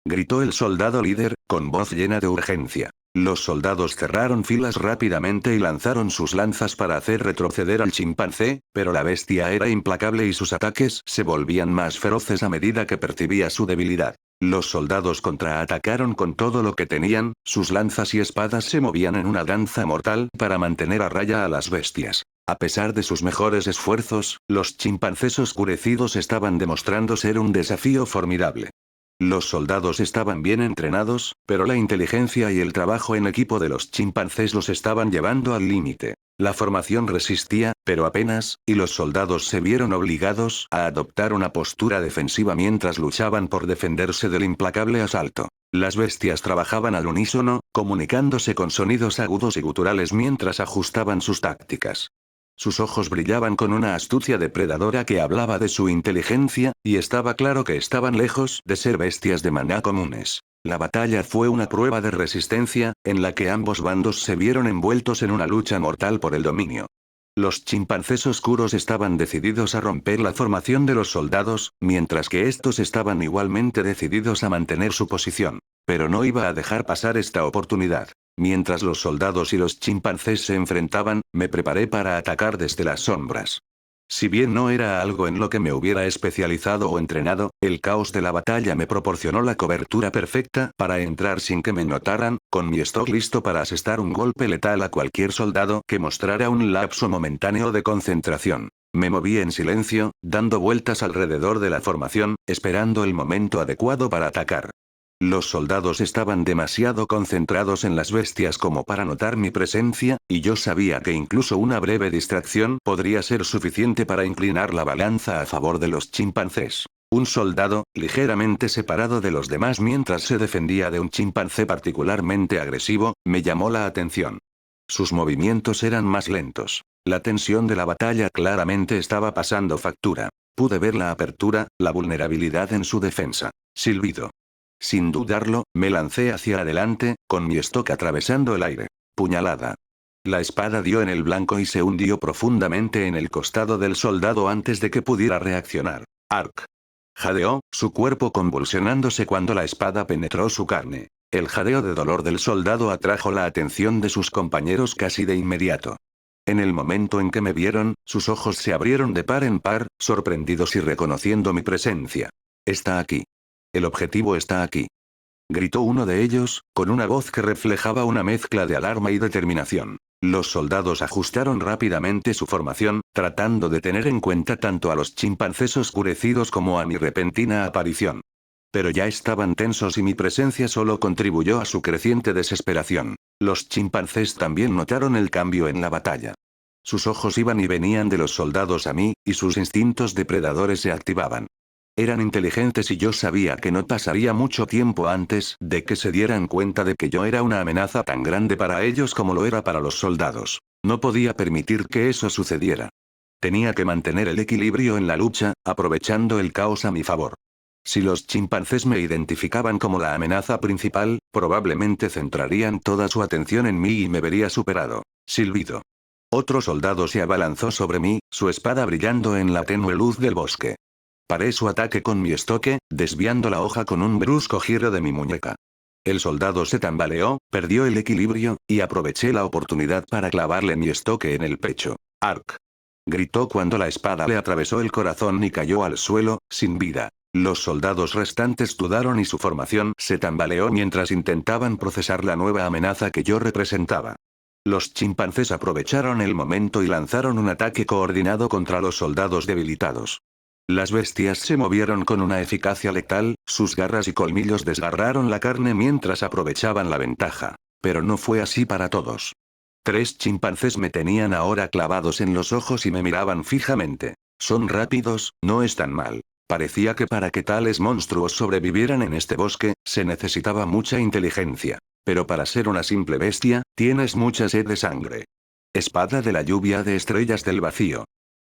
gritó el soldado líder, con voz llena de urgencia. Los soldados cerraron filas rápidamente y lanzaron sus lanzas para hacer retroceder al chimpancé, pero la bestia era implacable y sus ataques se volvían más feroces a medida que percibía su debilidad. Los soldados contraatacaron con todo lo que tenían, sus lanzas y espadas se movían en una danza mortal para mantener a raya a las bestias. A pesar de sus mejores esfuerzos, los chimpancés oscurecidos estaban demostrando ser un desafío formidable. Los soldados estaban bien entrenados, pero la inteligencia y el trabajo en equipo de los chimpancés los estaban llevando al límite. La formación resistía, pero apenas, y los soldados se vieron obligados a adoptar una postura defensiva mientras luchaban por defenderse del implacable asalto. Las bestias trabajaban al unísono, comunicándose con sonidos agudos y guturales mientras ajustaban sus tácticas. Sus ojos brillaban con una astucia depredadora que hablaba de su inteligencia, y estaba claro que estaban lejos de ser bestias de maná comunes. La batalla fue una prueba de resistencia, en la que ambos bandos se vieron envueltos en una lucha mortal por el dominio. Los chimpancés oscuros estaban decididos a romper la formación de los soldados, mientras que estos estaban igualmente decididos a mantener su posición. Pero no iba a dejar pasar esta oportunidad. Mientras los soldados y los chimpancés se enfrentaban, me preparé para atacar desde las sombras. Si bien no era algo en lo que me hubiera especializado o entrenado, el caos de la batalla me proporcionó la cobertura perfecta para entrar sin que me notaran, con mi stock listo para asestar un golpe letal a cualquier soldado que mostrara un lapso momentáneo de concentración. Me moví en silencio, dando vueltas alrededor de la formación, esperando el momento adecuado para atacar. Los soldados estaban demasiado concentrados en las bestias como para notar mi presencia, y yo sabía que incluso una breve distracción podría ser suficiente para inclinar la balanza a favor de los chimpancés. Un soldado, ligeramente separado de los demás mientras se defendía de un chimpancé particularmente agresivo, me llamó la atención. Sus movimientos eran más lentos. La tensión de la batalla claramente estaba pasando factura. Pude ver la apertura, la vulnerabilidad en su defensa. Silbido. Sin dudarlo, me lancé hacia adelante, con mi stock atravesando el aire. Puñalada. La espada dio en el blanco y se hundió profundamente en el costado del soldado antes de que pudiera reaccionar. Arc. Jadeó, su cuerpo convulsionándose cuando la espada penetró su carne. El jadeo de dolor del soldado atrajo la atención de sus compañeros casi de inmediato. En el momento en que me vieron, sus ojos se abrieron de par en par, sorprendidos y reconociendo mi presencia. Está aquí. El objetivo está aquí. Gritó uno de ellos, con una voz que reflejaba una mezcla de alarma y determinación. Los soldados ajustaron rápidamente su formación, tratando de tener en cuenta tanto a los chimpancés oscurecidos como a mi repentina aparición. Pero ya estaban tensos y mi presencia solo contribuyó a su creciente desesperación. Los chimpancés también notaron el cambio en la batalla. Sus ojos iban y venían de los soldados a mí, y sus instintos depredadores se activaban. Eran inteligentes y yo sabía que no pasaría mucho tiempo antes de que se dieran cuenta de que yo era una amenaza tan grande para ellos como lo era para los soldados. No podía permitir que eso sucediera. Tenía que mantener el equilibrio en la lucha, aprovechando el caos a mi favor. Si los chimpancés me identificaban como la amenaza principal, probablemente centrarían toda su atención en mí y me vería superado. Silbido. Otro soldado se abalanzó sobre mí, su espada brillando en la tenue luz del bosque. Paré su ataque con mi estoque, desviando la hoja con un brusco giro de mi muñeca. El soldado se tambaleó, perdió el equilibrio, y aproveché la oportunidad para clavarle mi estoque en el pecho. ¡Arc! Gritó cuando la espada le atravesó el corazón y cayó al suelo, sin vida. Los soldados restantes dudaron y su formación se tambaleó mientras intentaban procesar la nueva amenaza que yo representaba. Los chimpancés aprovecharon el momento y lanzaron un ataque coordinado contra los soldados debilitados. Las bestias se movieron con una eficacia letal, sus garras y colmillos desgarraron la carne mientras aprovechaban la ventaja. Pero no fue así para todos. 3 chimpancés me tenían ahora clavados en los ojos y me miraban fijamente. Son rápidos, no están mal. Parecía que para que tales monstruos sobrevivieran en este bosque, se necesitaba mucha inteligencia. Pero para ser una simple bestia, tienes mucha sed de sangre. Espada de la lluvia de estrellas del vacío.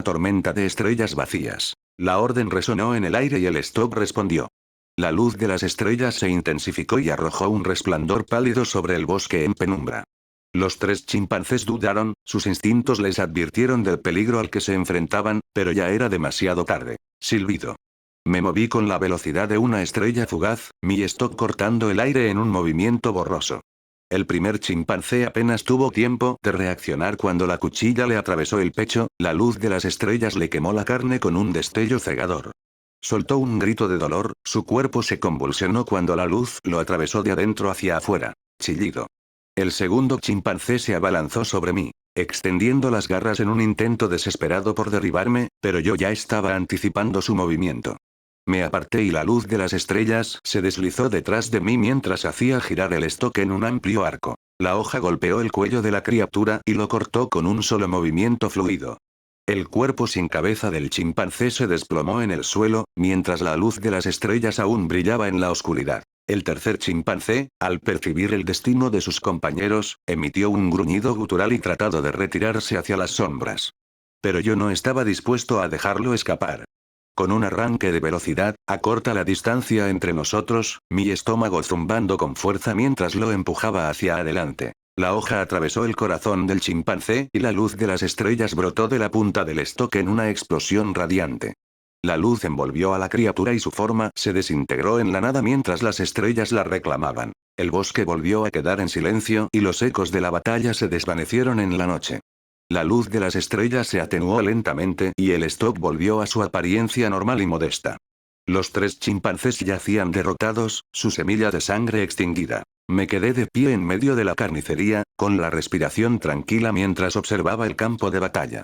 Tormenta de estrellas vacías. La orden resonó en el aire y el Stock respondió. La luz de las estrellas se intensificó y arrojó un resplandor pálido sobre el bosque en penumbra. Los 3 chimpancés dudaron, sus instintos les advirtieron del peligro al que se enfrentaban, pero ya era demasiado tarde. Silbido. Me moví con la velocidad de una estrella fugaz, mi Stock cortando el aire en un movimiento borroso. El primer chimpancé apenas tuvo tiempo de reaccionar cuando la cuchilla le atravesó el pecho, la luz de las estrellas le quemó la carne con un destello cegador. Soltó un grito de dolor, su cuerpo se convulsionó cuando la luz lo atravesó de adentro hacia afuera. Chillido. El segundo chimpancé se abalanzó sobre mí, extendiendo las garras en un intento desesperado por derribarme, pero yo ya estaba anticipando su movimiento. Me aparté y la luz de las estrellas se deslizó detrás de mí mientras hacía girar el Stock en un amplio arco. La hoja golpeó el cuello de la criatura y lo cortó con un solo movimiento fluido. El cuerpo sin cabeza del chimpancé se desplomó en el suelo, mientras la luz de las estrellas aún brillaba en la oscuridad. El tercer chimpancé, al percibir el destino de sus compañeros, emitió un gruñido gutural y trató de retirarse hacia las sombras. Pero yo no estaba dispuesto a dejarlo escapar. Con un arranque de velocidad, acorta la distancia entre nosotros, mi estómago zumbando con fuerza mientras lo empujaba hacia adelante. La hoja atravesó el corazón del chimpancé y la luz de las estrellas brotó de la punta del Stock en una explosión radiante. La luz envolvió a la criatura y su forma se desintegró en la nada mientras las estrellas la reclamaban. El bosque volvió a quedar en silencio y los ecos de la batalla se desvanecieron en la noche. La luz de las estrellas se atenuó lentamente y el Stock volvió a su apariencia normal y modesta. Los 3 chimpancés yacían derrotados, su semilla de sangre extinguida. Me quedé de pie en medio de la carnicería, con la respiración tranquila mientras observaba el campo de batalla.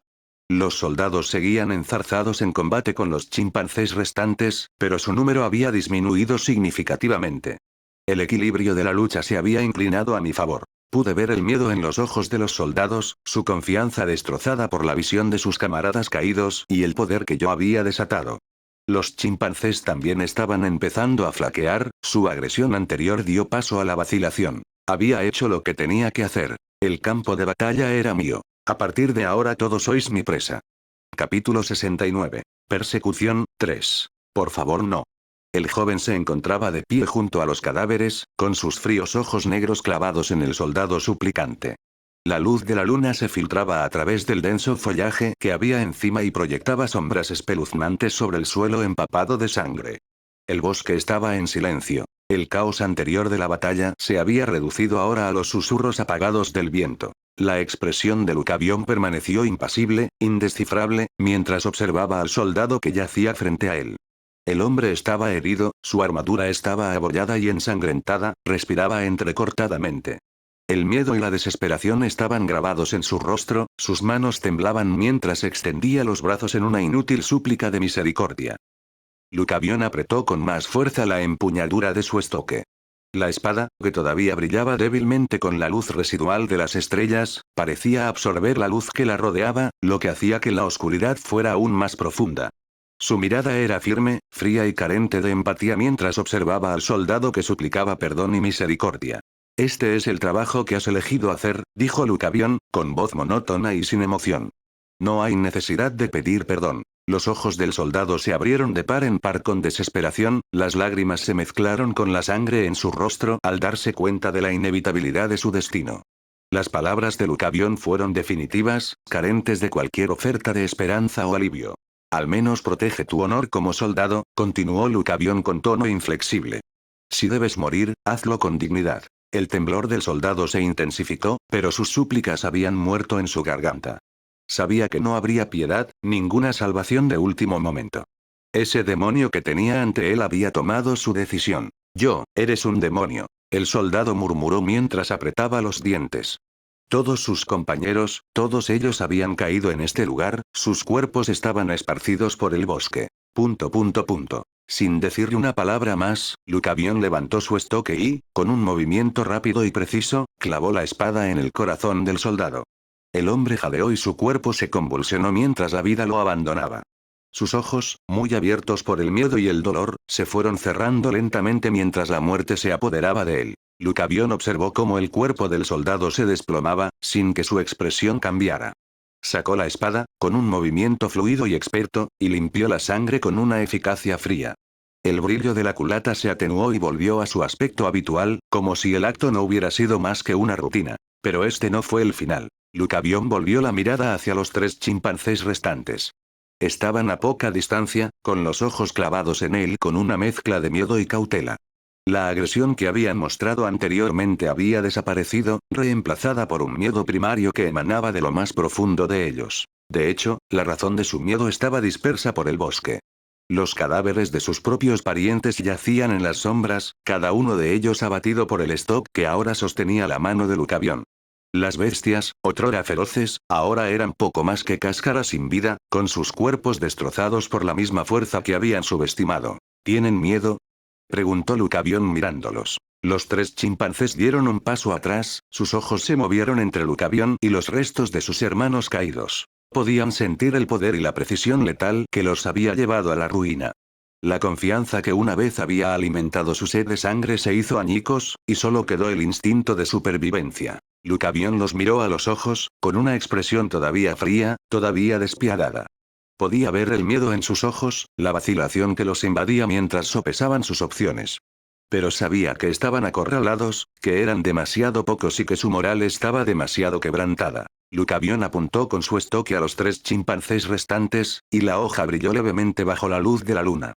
Los soldados seguían enzarzados en combate con los chimpancés restantes, pero su número había disminuido significativamente. El equilibrio de la lucha se había inclinado a mi favor. Pude ver el miedo en los ojos de los soldados, su confianza destrozada por la visión de sus camaradas caídos y el poder que yo había desatado. Los chimpancés también estaban empezando a flaquear, su agresión anterior dio paso a la vacilación. Había hecho lo que tenía que hacer. El campo de batalla era mío. A partir de ahora todos sois mi presa. Capítulo 69. Persecución, 3. Por favor no. El joven se encontraba de pie junto a los cadáveres, con sus fríos ojos negros clavados en el soldado suplicante. La luz de la luna se filtraba a través del denso follaje que había encima y proyectaba sombras espeluznantes sobre el suelo empapado de sangre. El bosque estaba en silencio. El caos anterior de la batalla se había reducido ahora a los susurros apagados del viento. La expresión de Lucavión permaneció impasible, indescifrable, mientras observaba al soldado que yacía frente a él. El hombre estaba herido, su armadura estaba abollada y ensangrentada, respiraba entrecortadamente. El miedo y la desesperación estaban grabados en su rostro, sus manos temblaban mientras extendía los brazos en una inútil súplica de misericordia. Lucavión apretó con más fuerza la empuñadura de su estoque. La espada, que todavía brillaba débilmente con la luz residual de las estrellas, parecía absorber la luz que la rodeaba, lo que hacía que la oscuridad fuera aún más profunda. Su mirada era firme, fría y carente de empatía mientras observaba al soldado que suplicaba perdón y misericordia. Este es el trabajo que has elegido hacer, dijo Lucavión, con voz monótona y sin emoción. No hay necesidad de pedir perdón. Los ojos del soldado se abrieron de par en par con desesperación, las lágrimas se mezclaron con la sangre en su rostro al darse cuenta de la inevitabilidad de su destino. Las palabras de Lucavión fueron definitivas, carentes de cualquier oferta de esperanza o alivio. Al menos protege tu honor como soldado, continuó Lucavión con tono inflexible. Si debes morir, hazlo con dignidad. El temblor del soldado se intensificó, pero sus súplicas habían muerto en su garganta. Sabía que no habría piedad, ninguna salvación de último momento. Ese demonio que tenía ante él había tomado su decisión. Eres un demonio. El soldado murmuró mientras apretaba los dientes. Todos sus compañeros, todos ellos habían caído en este lugar, sus cuerpos estaban esparcidos por el bosque. Sin decirle una palabra más, Lucavión levantó su estoque y, con un movimiento rápido y preciso, clavó la espada en el corazón del soldado. El hombre jadeó y su cuerpo se convulsionó mientras la vida lo abandonaba. Sus ojos, muy abiertos por el miedo y el dolor, se fueron cerrando lentamente mientras la muerte se apoderaba de él. Lucavión observó cómo el cuerpo del soldado se desplomaba, sin que su expresión cambiara. Sacó la espada, con un movimiento fluido y experto, y limpió la sangre con una eficacia fría. El brillo de la culata se atenuó y volvió a su aspecto habitual, como si el acto no hubiera sido más que una rutina. Pero este no fue el final. Lucavión volvió la mirada hacia los 3 chimpancés restantes. Estaban a poca distancia, con los ojos clavados en él con una mezcla de miedo y cautela. La agresión que habían mostrado anteriormente había desaparecido, reemplazada por un miedo primario que emanaba de lo más profundo de ellos. De hecho, la razón de su miedo estaba dispersa por el bosque. Los cadáveres de sus propios parientes yacían en las sombras, cada uno de ellos abatido por el stock que ahora sostenía la mano de Lucavión. Las bestias, otrora feroces, ahora eran poco más que cáscaras sin vida, con sus cuerpos destrozados por la misma fuerza que habían subestimado. ¿Tienen miedo?, preguntó Lucavión mirándolos. Los 3 chimpancés dieron un paso atrás, sus ojos se movieron entre Lucavión y los restos de sus hermanos caídos. Podían sentir el poder y la precisión letal que los había llevado a la ruina. La confianza que una vez había alimentado su sed de sangre se hizo añicos, y solo quedó el instinto de supervivencia. Lucavión los miró a los ojos, con una expresión todavía fría, todavía despiadada. Podía ver el miedo en sus ojos, la vacilación que los invadía mientras sopesaban sus opciones. Pero sabía que estaban acorralados, que eran demasiado pocos y que su moral estaba demasiado quebrantada. Lucavión apuntó con su estoque a los 3 chimpancés restantes, y la hoja brilló levemente bajo la luz de la luna.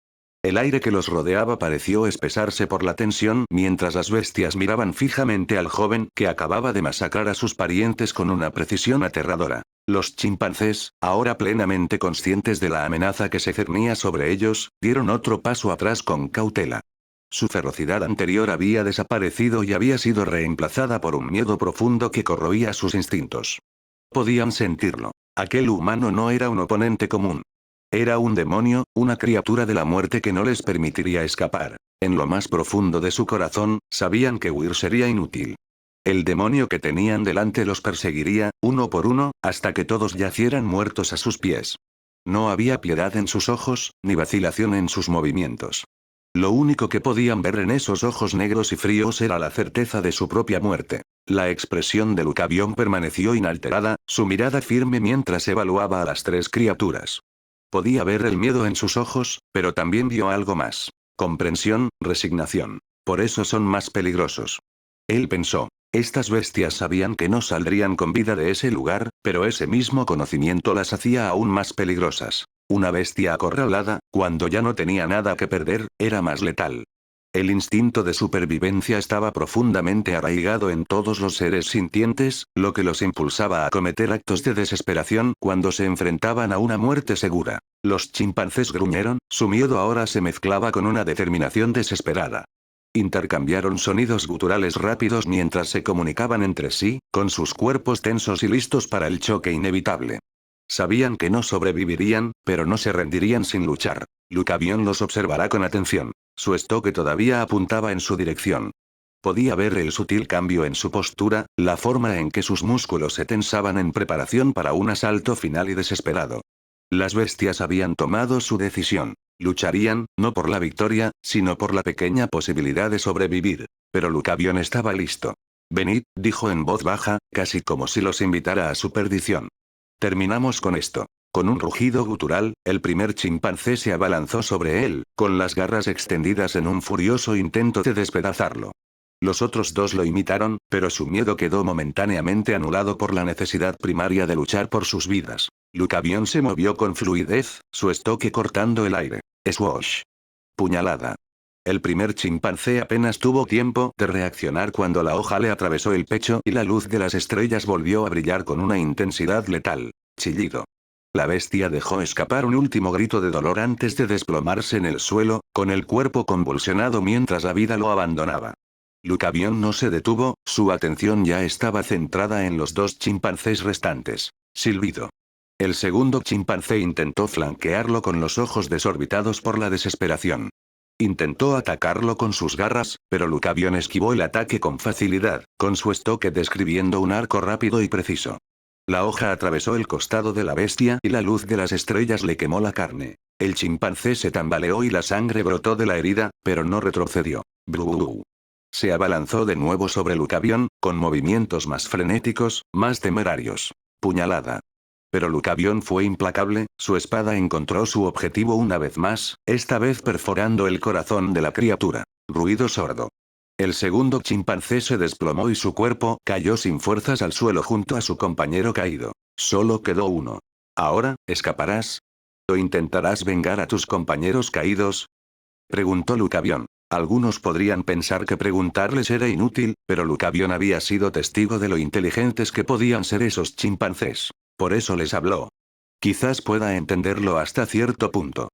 El aire que los rodeaba pareció espesarse por la tensión mientras las bestias miraban fijamente al joven que acababa de masacrar a sus parientes con una precisión aterradora. Los chimpancés, ahora plenamente conscientes de la amenaza que se cernía sobre ellos, dieron otro paso atrás con cautela. Su ferocidad anterior había desaparecido y había sido reemplazada por un miedo profundo que corroía sus instintos. Podían sentirlo. Aquel humano no era un oponente común. Era un demonio, una criatura de la muerte que no les permitiría escapar. En lo más profundo de su corazón, sabían que huir sería inútil. El demonio que tenían delante los perseguiría, uno por uno, hasta que todos yacieran muertos a sus pies. No había piedad en sus ojos, ni vacilación en sus movimientos. Lo único que podían ver en esos ojos negros y fríos era la certeza de su propia muerte. La expresión de Lucavión permaneció inalterada, su mirada firme mientras evaluaba a las 3 criaturas. Podía ver el miedo en sus ojos, pero también vio algo más. Comprensión, resignación. Por eso son más peligrosos. Él pensó. Estas bestias sabían que no saldrían con vida de ese lugar, pero ese mismo conocimiento las hacía aún más peligrosas. Una bestia acorralada, cuando ya no tenía nada que perder, era más letal. El instinto de supervivencia estaba profundamente arraigado en todos los seres sintientes, lo que los impulsaba a cometer actos de desesperación cuando se enfrentaban a una muerte segura. Los chimpancés gruñeron, su miedo ahora se mezclaba con una determinación desesperada. Intercambiaron sonidos guturales rápidos mientras se comunicaban entre sí, con sus cuerpos tensos y listos para el choque inevitable. Sabían que no sobrevivirían, pero no se rendirían sin luchar. Lucavión los observará con atención. Su estoque todavía apuntaba en su dirección. Podía ver el sutil cambio en su postura, la forma en que sus músculos se tensaban en preparación para un asalto final y desesperado. Las bestias habían tomado su decisión. Lucharían, no por la victoria, sino por la pequeña posibilidad de sobrevivir. Pero Lucavión estaba listo. Venid, dijo en voz baja, casi como si los invitara a su perdición. Terminamos con esto. Con un rugido gutural, el primer chimpancé se abalanzó sobre él, con las garras extendidas en un furioso intento de despedazarlo. Los otros 2 lo imitaron, pero su miedo quedó momentáneamente anulado por la necesidad primaria de luchar por sus vidas. Lucavión se movió con fluidez, su estoque cortando el aire. Swoosh. Puñalada. El primer chimpancé apenas tuvo tiempo de reaccionar cuando la hoja le atravesó el pecho y la luz de las estrellas volvió a brillar con una intensidad letal. Chillido. La bestia dejó escapar un último grito de dolor antes de desplomarse en el suelo, con el cuerpo convulsionado mientras la vida lo abandonaba. Lucavión no se detuvo, su atención ya estaba centrada en los dos chimpancés restantes. Silbido. El segundo chimpancé intentó flanquearlo con los ojos desorbitados por la desesperación. Intentó atacarlo con sus garras, pero Lucavión esquivó el ataque con facilidad, con su estoque describiendo un arco rápido y preciso. La hoja atravesó el costado de la bestia y la luz de las estrellas le quemó la carne. El chimpancé se tambaleó y la sangre brotó de la herida, pero no retrocedió. Blu. Se abalanzó de nuevo sobre Lucavión, con movimientos más frenéticos, más temerarios. Puñalada. Pero Lucavión fue implacable, su espada encontró su objetivo una vez más, esta vez perforando el corazón de la criatura. Ruido sordo. El segundo chimpancé se desplomó y su cuerpo cayó sin fuerzas al suelo junto a su compañero caído. Solo quedó uno. ¿Ahora, escaparás? ¿O intentarás vengar a tus compañeros caídos? Preguntó Lucavión. Algunos podrían pensar que preguntarles era inútil, pero Lucavión había sido testigo de lo inteligentes que podían ser esos chimpancés. Por eso les habló. Quizás pueda entenderlo hasta cierto punto.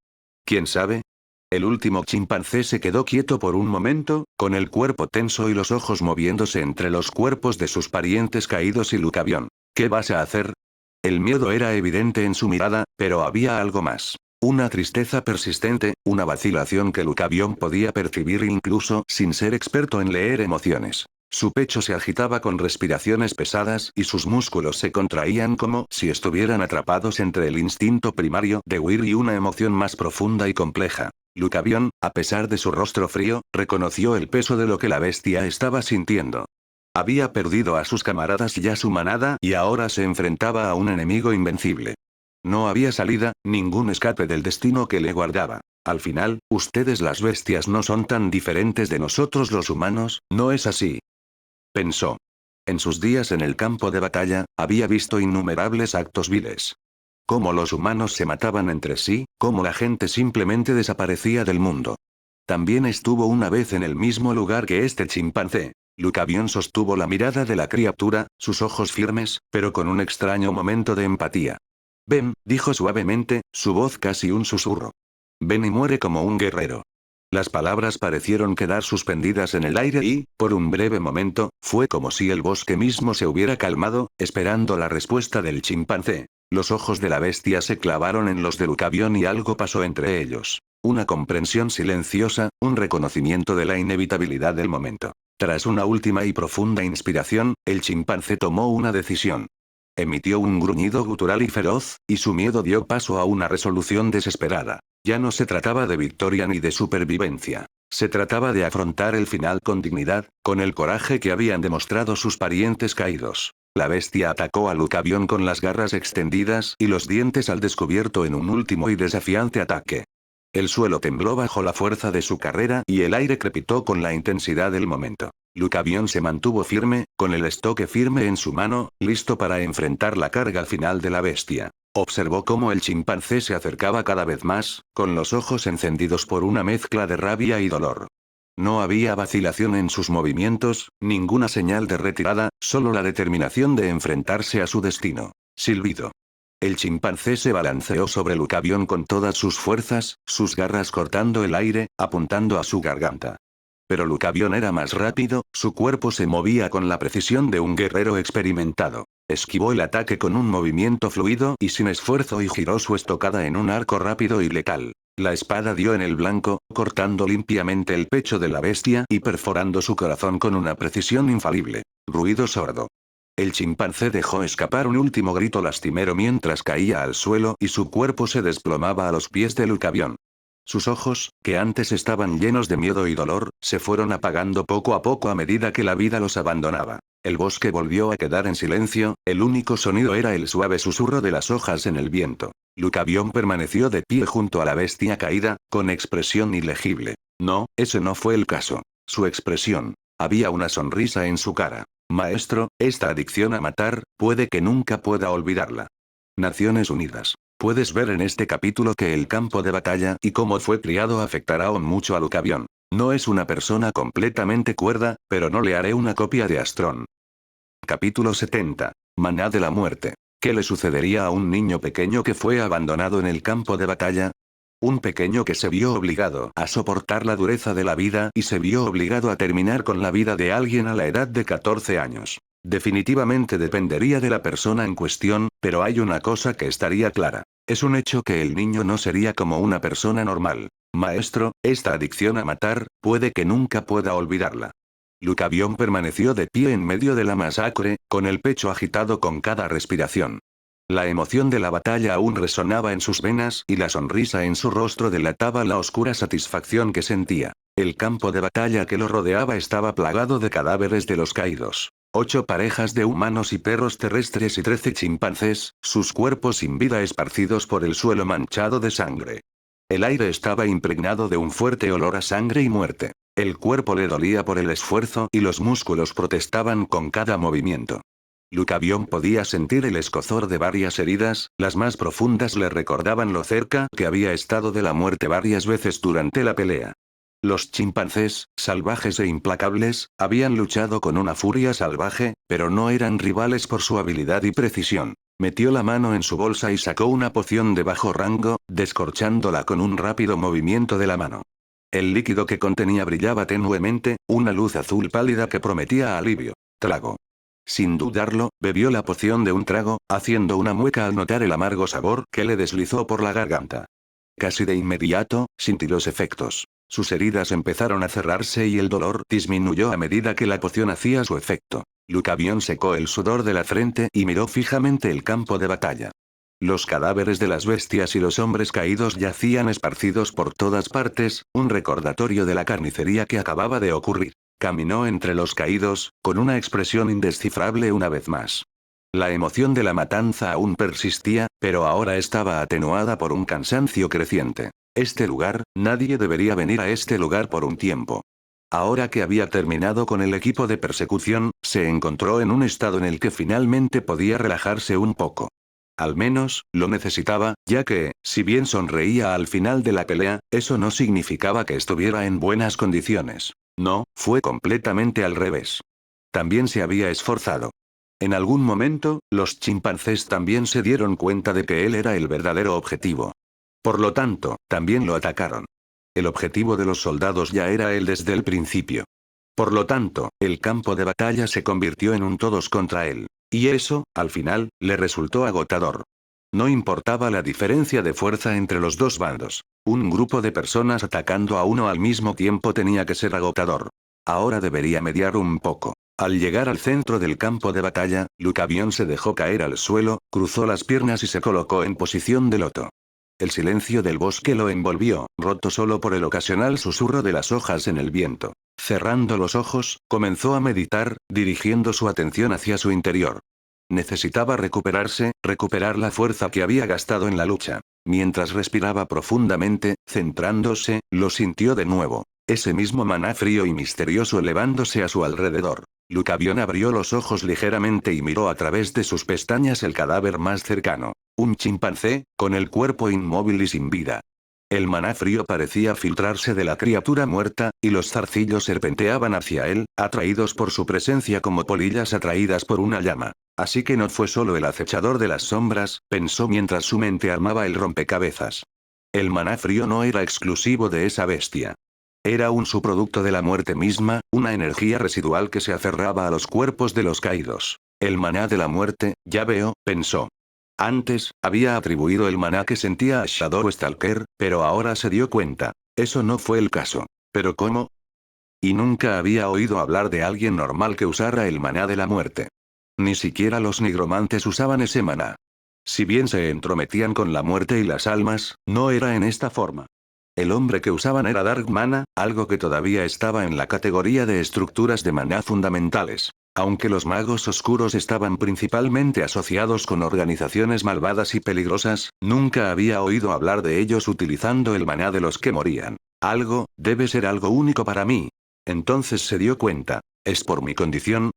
¿Quién sabe? El último chimpancé se quedó quieto por un momento, con el cuerpo tenso y los ojos moviéndose entre los cuerpos de sus parientes caídos y Lucavión. ¿Qué vas a hacer? El miedo era evidente en su mirada, pero había algo más. Una tristeza persistente, una vacilación que Lucavión podía percibir incluso sin ser experto en leer emociones. Su pecho se agitaba con respiraciones pesadas y sus músculos se contraían como si estuvieran atrapados entre el instinto primario de huir y una emoción más profunda y compleja. Lucavión, a pesar de su rostro frío, reconoció el peso de lo que la bestia estaba sintiendo. Había perdido a sus camaradas y a su manada y ahora se enfrentaba a un enemigo invencible. No había salida, ningún escape del destino que le guardaba. Al final, ustedes las bestias no son tan diferentes de nosotros los humanos, ¿no es así? Pensó. En sus días en el campo de batalla, había visto innumerables actos viles. Cómo los humanos se mataban entre sí, cómo la gente simplemente desaparecía del mundo. También estuvo una vez en el mismo lugar que este chimpancé. Lucavión sostuvo la mirada de la criatura, sus ojos firmes, pero con un extraño momento de empatía. Ven, dijo suavemente, su voz casi un susurro. Ven y muere como un guerrero. Las palabras parecieron quedar suspendidas en el aire y, por un breve momento, fue como si el bosque mismo se hubiera calmado, esperando la respuesta del chimpancé. Los ojos de la bestia se clavaron en los de Lucavión y algo pasó entre ellos. Una comprensión silenciosa, un reconocimiento de la inevitabilidad del momento. Tras una última y profunda inspiración, el chimpancé tomó una decisión. Emitió un gruñido gutural y feroz, y su miedo dio paso a una resolución desesperada. Ya no se trataba de victoria ni de supervivencia. Se trataba de afrontar el final con dignidad, con el coraje que habían demostrado sus parientes caídos. La bestia atacó a Lucavión con las garras extendidas y los dientes al descubierto en un último y desafiante ataque. El suelo tembló bajo la fuerza de su carrera y el aire crepitó con la intensidad del momento. Lucavión se mantuvo firme, con el estoque firme en su mano, listo para enfrentar la carga final de la bestia. Observó cómo el chimpancé se acercaba cada vez más, con los ojos encendidos por una mezcla de rabia y dolor. No había vacilación en sus movimientos, ninguna señal de retirada, solo la determinación de enfrentarse a su destino. Silbido. El chimpancé se balanceó sobre Lucavión con todas sus fuerzas, sus garras cortando el aire, apuntando a su garganta. Pero Lucavión era más rápido, su cuerpo se movía con la precisión de un guerrero experimentado. Esquivó el ataque con un movimiento fluido y sin esfuerzo y giró su estocada en un arco rápido y letal. La espada dio en el blanco, cortando limpiamente el pecho de la bestia y perforando su corazón con una precisión infalible. Ruido sordo. El chimpancé dejó escapar un último grito lastimero mientras caía al suelo y su cuerpo se desplomaba a los pies de Lucavión. Sus ojos, que antes estaban llenos de miedo y dolor, se fueron apagando poco a poco a medida que la vida los abandonaba. El bosque volvió a quedar en silencio, el único sonido era el suave susurro de las hojas en el viento. Lucavión permaneció de pie junto a la bestia caída, con expresión ilegible. No, ese no fue el caso. Su expresión. Había una sonrisa en su cara. Maestro, esta adicción a matar, puede que nunca pueda olvidarla. Naciones Unidas. Puedes ver en este capítulo que el campo de batalla y cómo fue criado afectará aún mucho a Lucavión. No es una persona completamente cuerda, pero no le haré una copia de Astrón. Capítulo 70. Maná de la muerte. ¿Qué le sucedería a un niño pequeño que fue abandonado en el campo de batalla? Un pequeño que se vio obligado a soportar la dureza de la vida y se vio obligado a terminar con la vida de alguien a la edad de 14 años. Definitivamente dependería de la persona en cuestión, pero hay una cosa que estaría clara. Es un hecho que el niño no sería como una persona normal. Maestro, esta adicción a matar, puede que nunca pueda olvidarla. Lucavión permaneció de pie en medio de la masacre, con el pecho agitado con cada respiración. La emoción de la batalla aún resonaba en sus venas y la sonrisa en su rostro delataba la oscura satisfacción que sentía. El campo de batalla que lo rodeaba estaba plagado de cadáveres de los caídos. 8 parejas de humanos y perros terrestres y 13 chimpancés, sus cuerpos sin vida esparcidos por el suelo manchado de sangre. El aire estaba impregnado de un fuerte olor a sangre y muerte. El cuerpo le dolía por el esfuerzo y los músculos protestaban con cada movimiento. Lucavión podía sentir el escozor de varias heridas, las más profundas le recordaban lo cerca que había estado de la muerte varias veces durante la pelea. Los chimpancés, salvajes e implacables, habían luchado con una furia salvaje, pero no eran rivales por su habilidad y precisión. Metió la mano en su bolsa y sacó una poción de bajo rango, descorchándola con un rápido movimiento de la mano. El líquido que contenía brillaba tenuemente, una luz azul pálida que prometía alivio. Trago. Sin dudarlo, bebió la poción de un trago, haciendo una mueca al notar el amargo sabor que le deslizó por la garganta. Casi de inmediato, sintió los efectos. Sus heridas empezaron a cerrarse y el dolor disminuyó a medida que la poción hacía su efecto. Lucavión secó el sudor de la frente y miró fijamente el campo de batalla. Los cadáveres de las bestias y los hombres caídos yacían esparcidos por todas partes, un recordatorio de la carnicería que acababa de ocurrir. Caminó entre los caídos, con una expresión indescifrable una vez más. La emoción de la matanza aún persistía, pero ahora estaba atenuada por un cansancio creciente. Este lugar, nadie debería venir a este lugar por un tiempo. Ahora que había terminado con el equipo de persecución, se encontró en un estado en el que finalmente podía relajarse un poco. Al menos, lo necesitaba, ya que, si bien sonreía al final de la pelea, eso no significaba que estuviera en buenas condiciones. No, fue completamente al revés. También se había esforzado. En algún momento, los chimpancés también se dieron cuenta de que él era el verdadero objetivo. Por lo tanto, también lo atacaron. El objetivo de los soldados ya era él desde el principio. Por lo tanto, el campo de batalla se convirtió en un todos contra él. Y eso, al final, le resultó agotador. No importaba la diferencia de fuerza entre los dos bandos. Un grupo de personas atacando a uno al mismo tiempo tenía que ser agotador. Ahora debería mediar un poco. Al llegar al centro del campo de batalla, Lucavión se dejó caer al suelo, cruzó las piernas y se colocó en posición de loto. El silencio del bosque lo envolvió, roto solo por el ocasional susurro de las hojas en el viento. Cerrando los ojos, comenzó a meditar, dirigiendo su atención hacia su interior. Necesitaba recuperarse, recuperar la fuerza que había gastado en la lucha. Mientras respiraba profundamente, centrándose, lo sintió de nuevo. Ese mismo maná frío y misterioso elevándose a su alrededor. Lucavión abrió los ojos ligeramente y miró a través de sus pestañas el cadáver más cercano. Un chimpancé, con el cuerpo inmóvil y sin vida. El maná frío parecía filtrarse de la criatura muerta, y los zarcillos serpenteaban hacia él, atraídos por su presencia como polillas atraídas por una llama. Así que no fue solo el acechador de las sombras, pensó mientras su mente armaba el rompecabezas. El maná frío no era exclusivo de esa bestia. Era un subproducto de la muerte misma, una energía residual que se aferraba a los cuerpos de los caídos. El maná de la muerte, ya veo, pensó. Antes, había atribuido el maná que sentía a Shadow Stalker, pero ahora se dio cuenta. Eso no fue el caso. ¿Pero cómo? Y nunca había oído hablar de alguien normal que usara el maná de la muerte. Ni siquiera los nigromantes usaban ese maná. Si bien se entrometían con la muerte y las almas, no era en esta forma. El hombre que usaban era Dark Mana, algo que todavía estaba en la categoría de estructuras de maná fundamentales. Aunque los magos oscuros estaban principalmente asociados con organizaciones malvadas y peligrosas, nunca había oído hablar de ellos utilizando el maná de los que morían. Algo, debe ser algo único para mí. Entonces se dio cuenta. ¿Es por mi condición?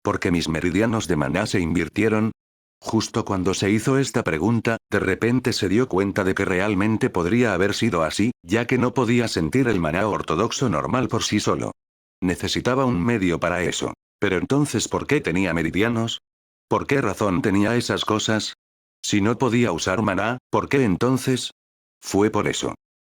¿Porque mis meridianos de maná se invirtieron? Justo cuando se hizo esta pregunta, de repente se dio cuenta de que realmente podría haber sido así, ya que no podía sentir el maná ortodoxo normal por sí solo. Necesitaba un medio para eso. Pero entonces, ¿por qué tenía meridianos? ¿Por qué razón tenía esas cosas? Si no podía usar maná, ¿por qué entonces? Fue por eso.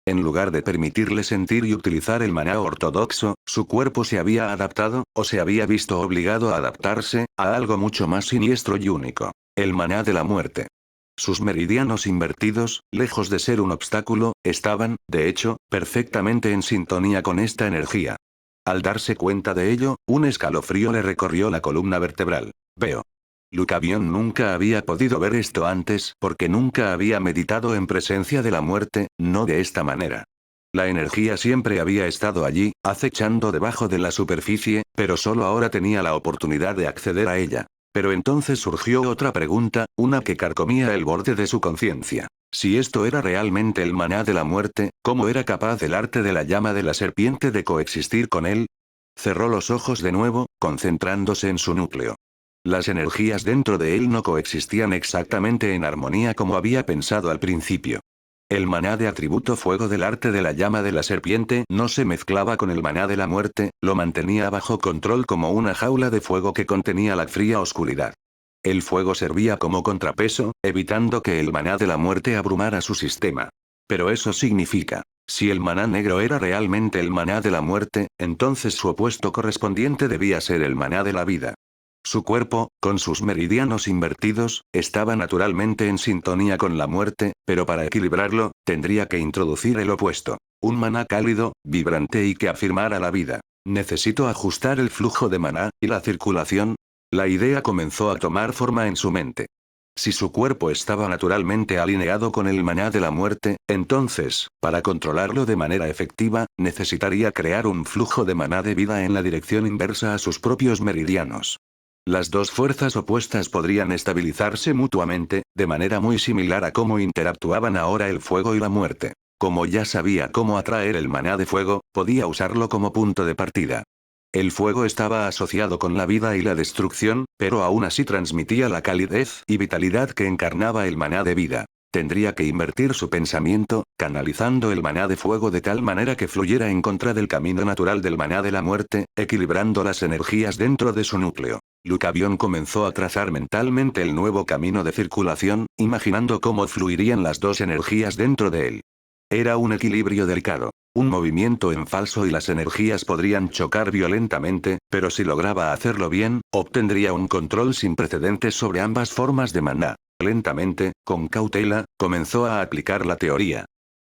En lugar de permitirle sentir y utilizar el maná ortodoxo, su cuerpo se había adaptado, o se había visto obligado a adaptarse, a algo mucho más siniestro y único. El maná de la muerte. Sus meridianos invertidos, lejos de ser un obstáculo, estaban, de hecho, perfectamente en sintonía con esta energía. Al darse cuenta de ello, un escalofrío le recorrió la columna vertebral. Veo. Lucavión nunca había podido ver esto antes porque nunca había meditado en presencia de la muerte, no de esta manera. La energía siempre había estado allí, acechando debajo de la superficie, pero solo ahora tenía la oportunidad de acceder a ella. Pero entonces surgió otra pregunta, una que carcomía el borde de su conciencia. Si esto era realmente el maná de la muerte, ¿cómo era capaz el arte de la llama de la serpiente de coexistir con él? Cerró los ojos de nuevo, concentrándose en su núcleo. Las energías dentro de él no coexistían exactamente en armonía como había pensado al principio. El maná de atributo fuego del arte de la llama de la serpiente no se mezclaba con el maná de la muerte, lo mantenía bajo control como una jaula de fuego que contenía la fría oscuridad. El fuego servía como contrapeso, evitando que el maná de la muerte abrumara su sistema. Pero eso significa, si el maná negro era realmente el maná de la muerte, entonces su opuesto correspondiente debía ser el maná de la vida. Su cuerpo, con sus meridianos invertidos, estaba naturalmente en sintonía con la muerte, pero para equilibrarlo, tendría que introducir el opuesto. Un maná cálido, vibrante y que afirmara la vida. Necesito ajustar el flujo de maná, y la circulación. La idea comenzó a tomar forma en su mente. Si su cuerpo estaba naturalmente alineado con el maná de la muerte, entonces, para controlarlo de manera efectiva, necesitaría crear un flujo de maná de vida en la dirección inversa a sus propios meridianos. Las dos fuerzas opuestas podrían estabilizarse mutuamente, de manera muy similar a cómo interactuaban ahora el fuego y la muerte. Como ya sabía cómo atraer el maná de fuego, podía usarlo como punto de partida. El fuego estaba asociado con la vida y la destrucción, pero aún así transmitía la calidez y vitalidad que encarnaba el maná de vida. Tendría que invertir su pensamiento, canalizando el maná de fuego de tal manera que fluyera en contra del camino natural del maná de la muerte, equilibrando las energías dentro de su núcleo. Lucavión comenzó a trazar mentalmente el nuevo camino de circulación, imaginando cómo fluirían las dos energías dentro de él. Era un equilibrio delicado. Un movimiento en falso y las energías podrían chocar violentamente, pero si lograba hacerlo bien, obtendría un control sin precedentes sobre ambas formas de maná. Lentamente, con cautela, comenzó a aplicar la teoría.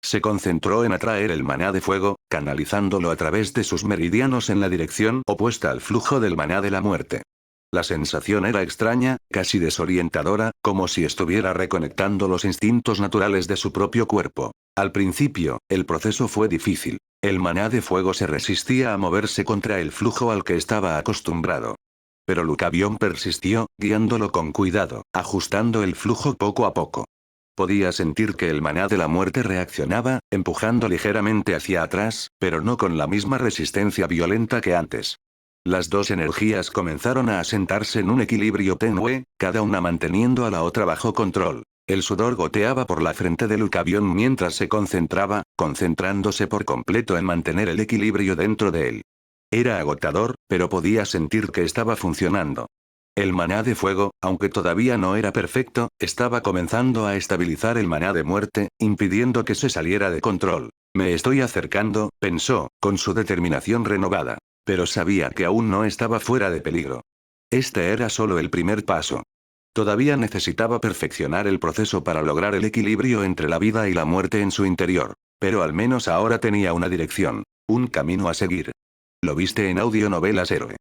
Se concentró en atraer el maná de fuego, canalizándolo a través de sus meridianos en la dirección opuesta al flujo del maná de la muerte. La sensación era extraña, casi desorientadora, como si estuviera reconectando los instintos naturales de su propio cuerpo. Al principio, el proceso fue difícil. El maná de fuego se resistía a moverse contra el flujo al que estaba acostumbrado. Pero Lucavión persistió, guiándolo con cuidado, ajustando el flujo poco a poco. Podía sentir que el maná de la muerte reaccionaba, empujando ligeramente hacia atrás, pero no con la misma resistencia violenta que antes. Las dos energías comenzaron a asentarse en un equilibrio tenue, cada una manteniendo a la otra bajo control. El sudor goteaba por la frente de Lucavión mientras se concentraba, concentrándose por completo en mantener el equilibrio dentro de él. Era agotador, pero podía sentir que estaba funcionando. El maná de fuego, aunque todavía no era perfecto, estaba comenzando a estabilizar el maná de muerte, impidiendo que se saliera de control. Me estoy acercando, pensó, con su determinación renovada. Pero sabía que aún no estaba fuera de peligro. Este era solo el primer paso. Todavía necesitaba perfeccionar el proceso para lograr el equilibrio entre la vida y la muerte en su interior. Pero al menos ahora tenía una dirección. Un camino a seguir. Lo viste en Audionovelas Héroe.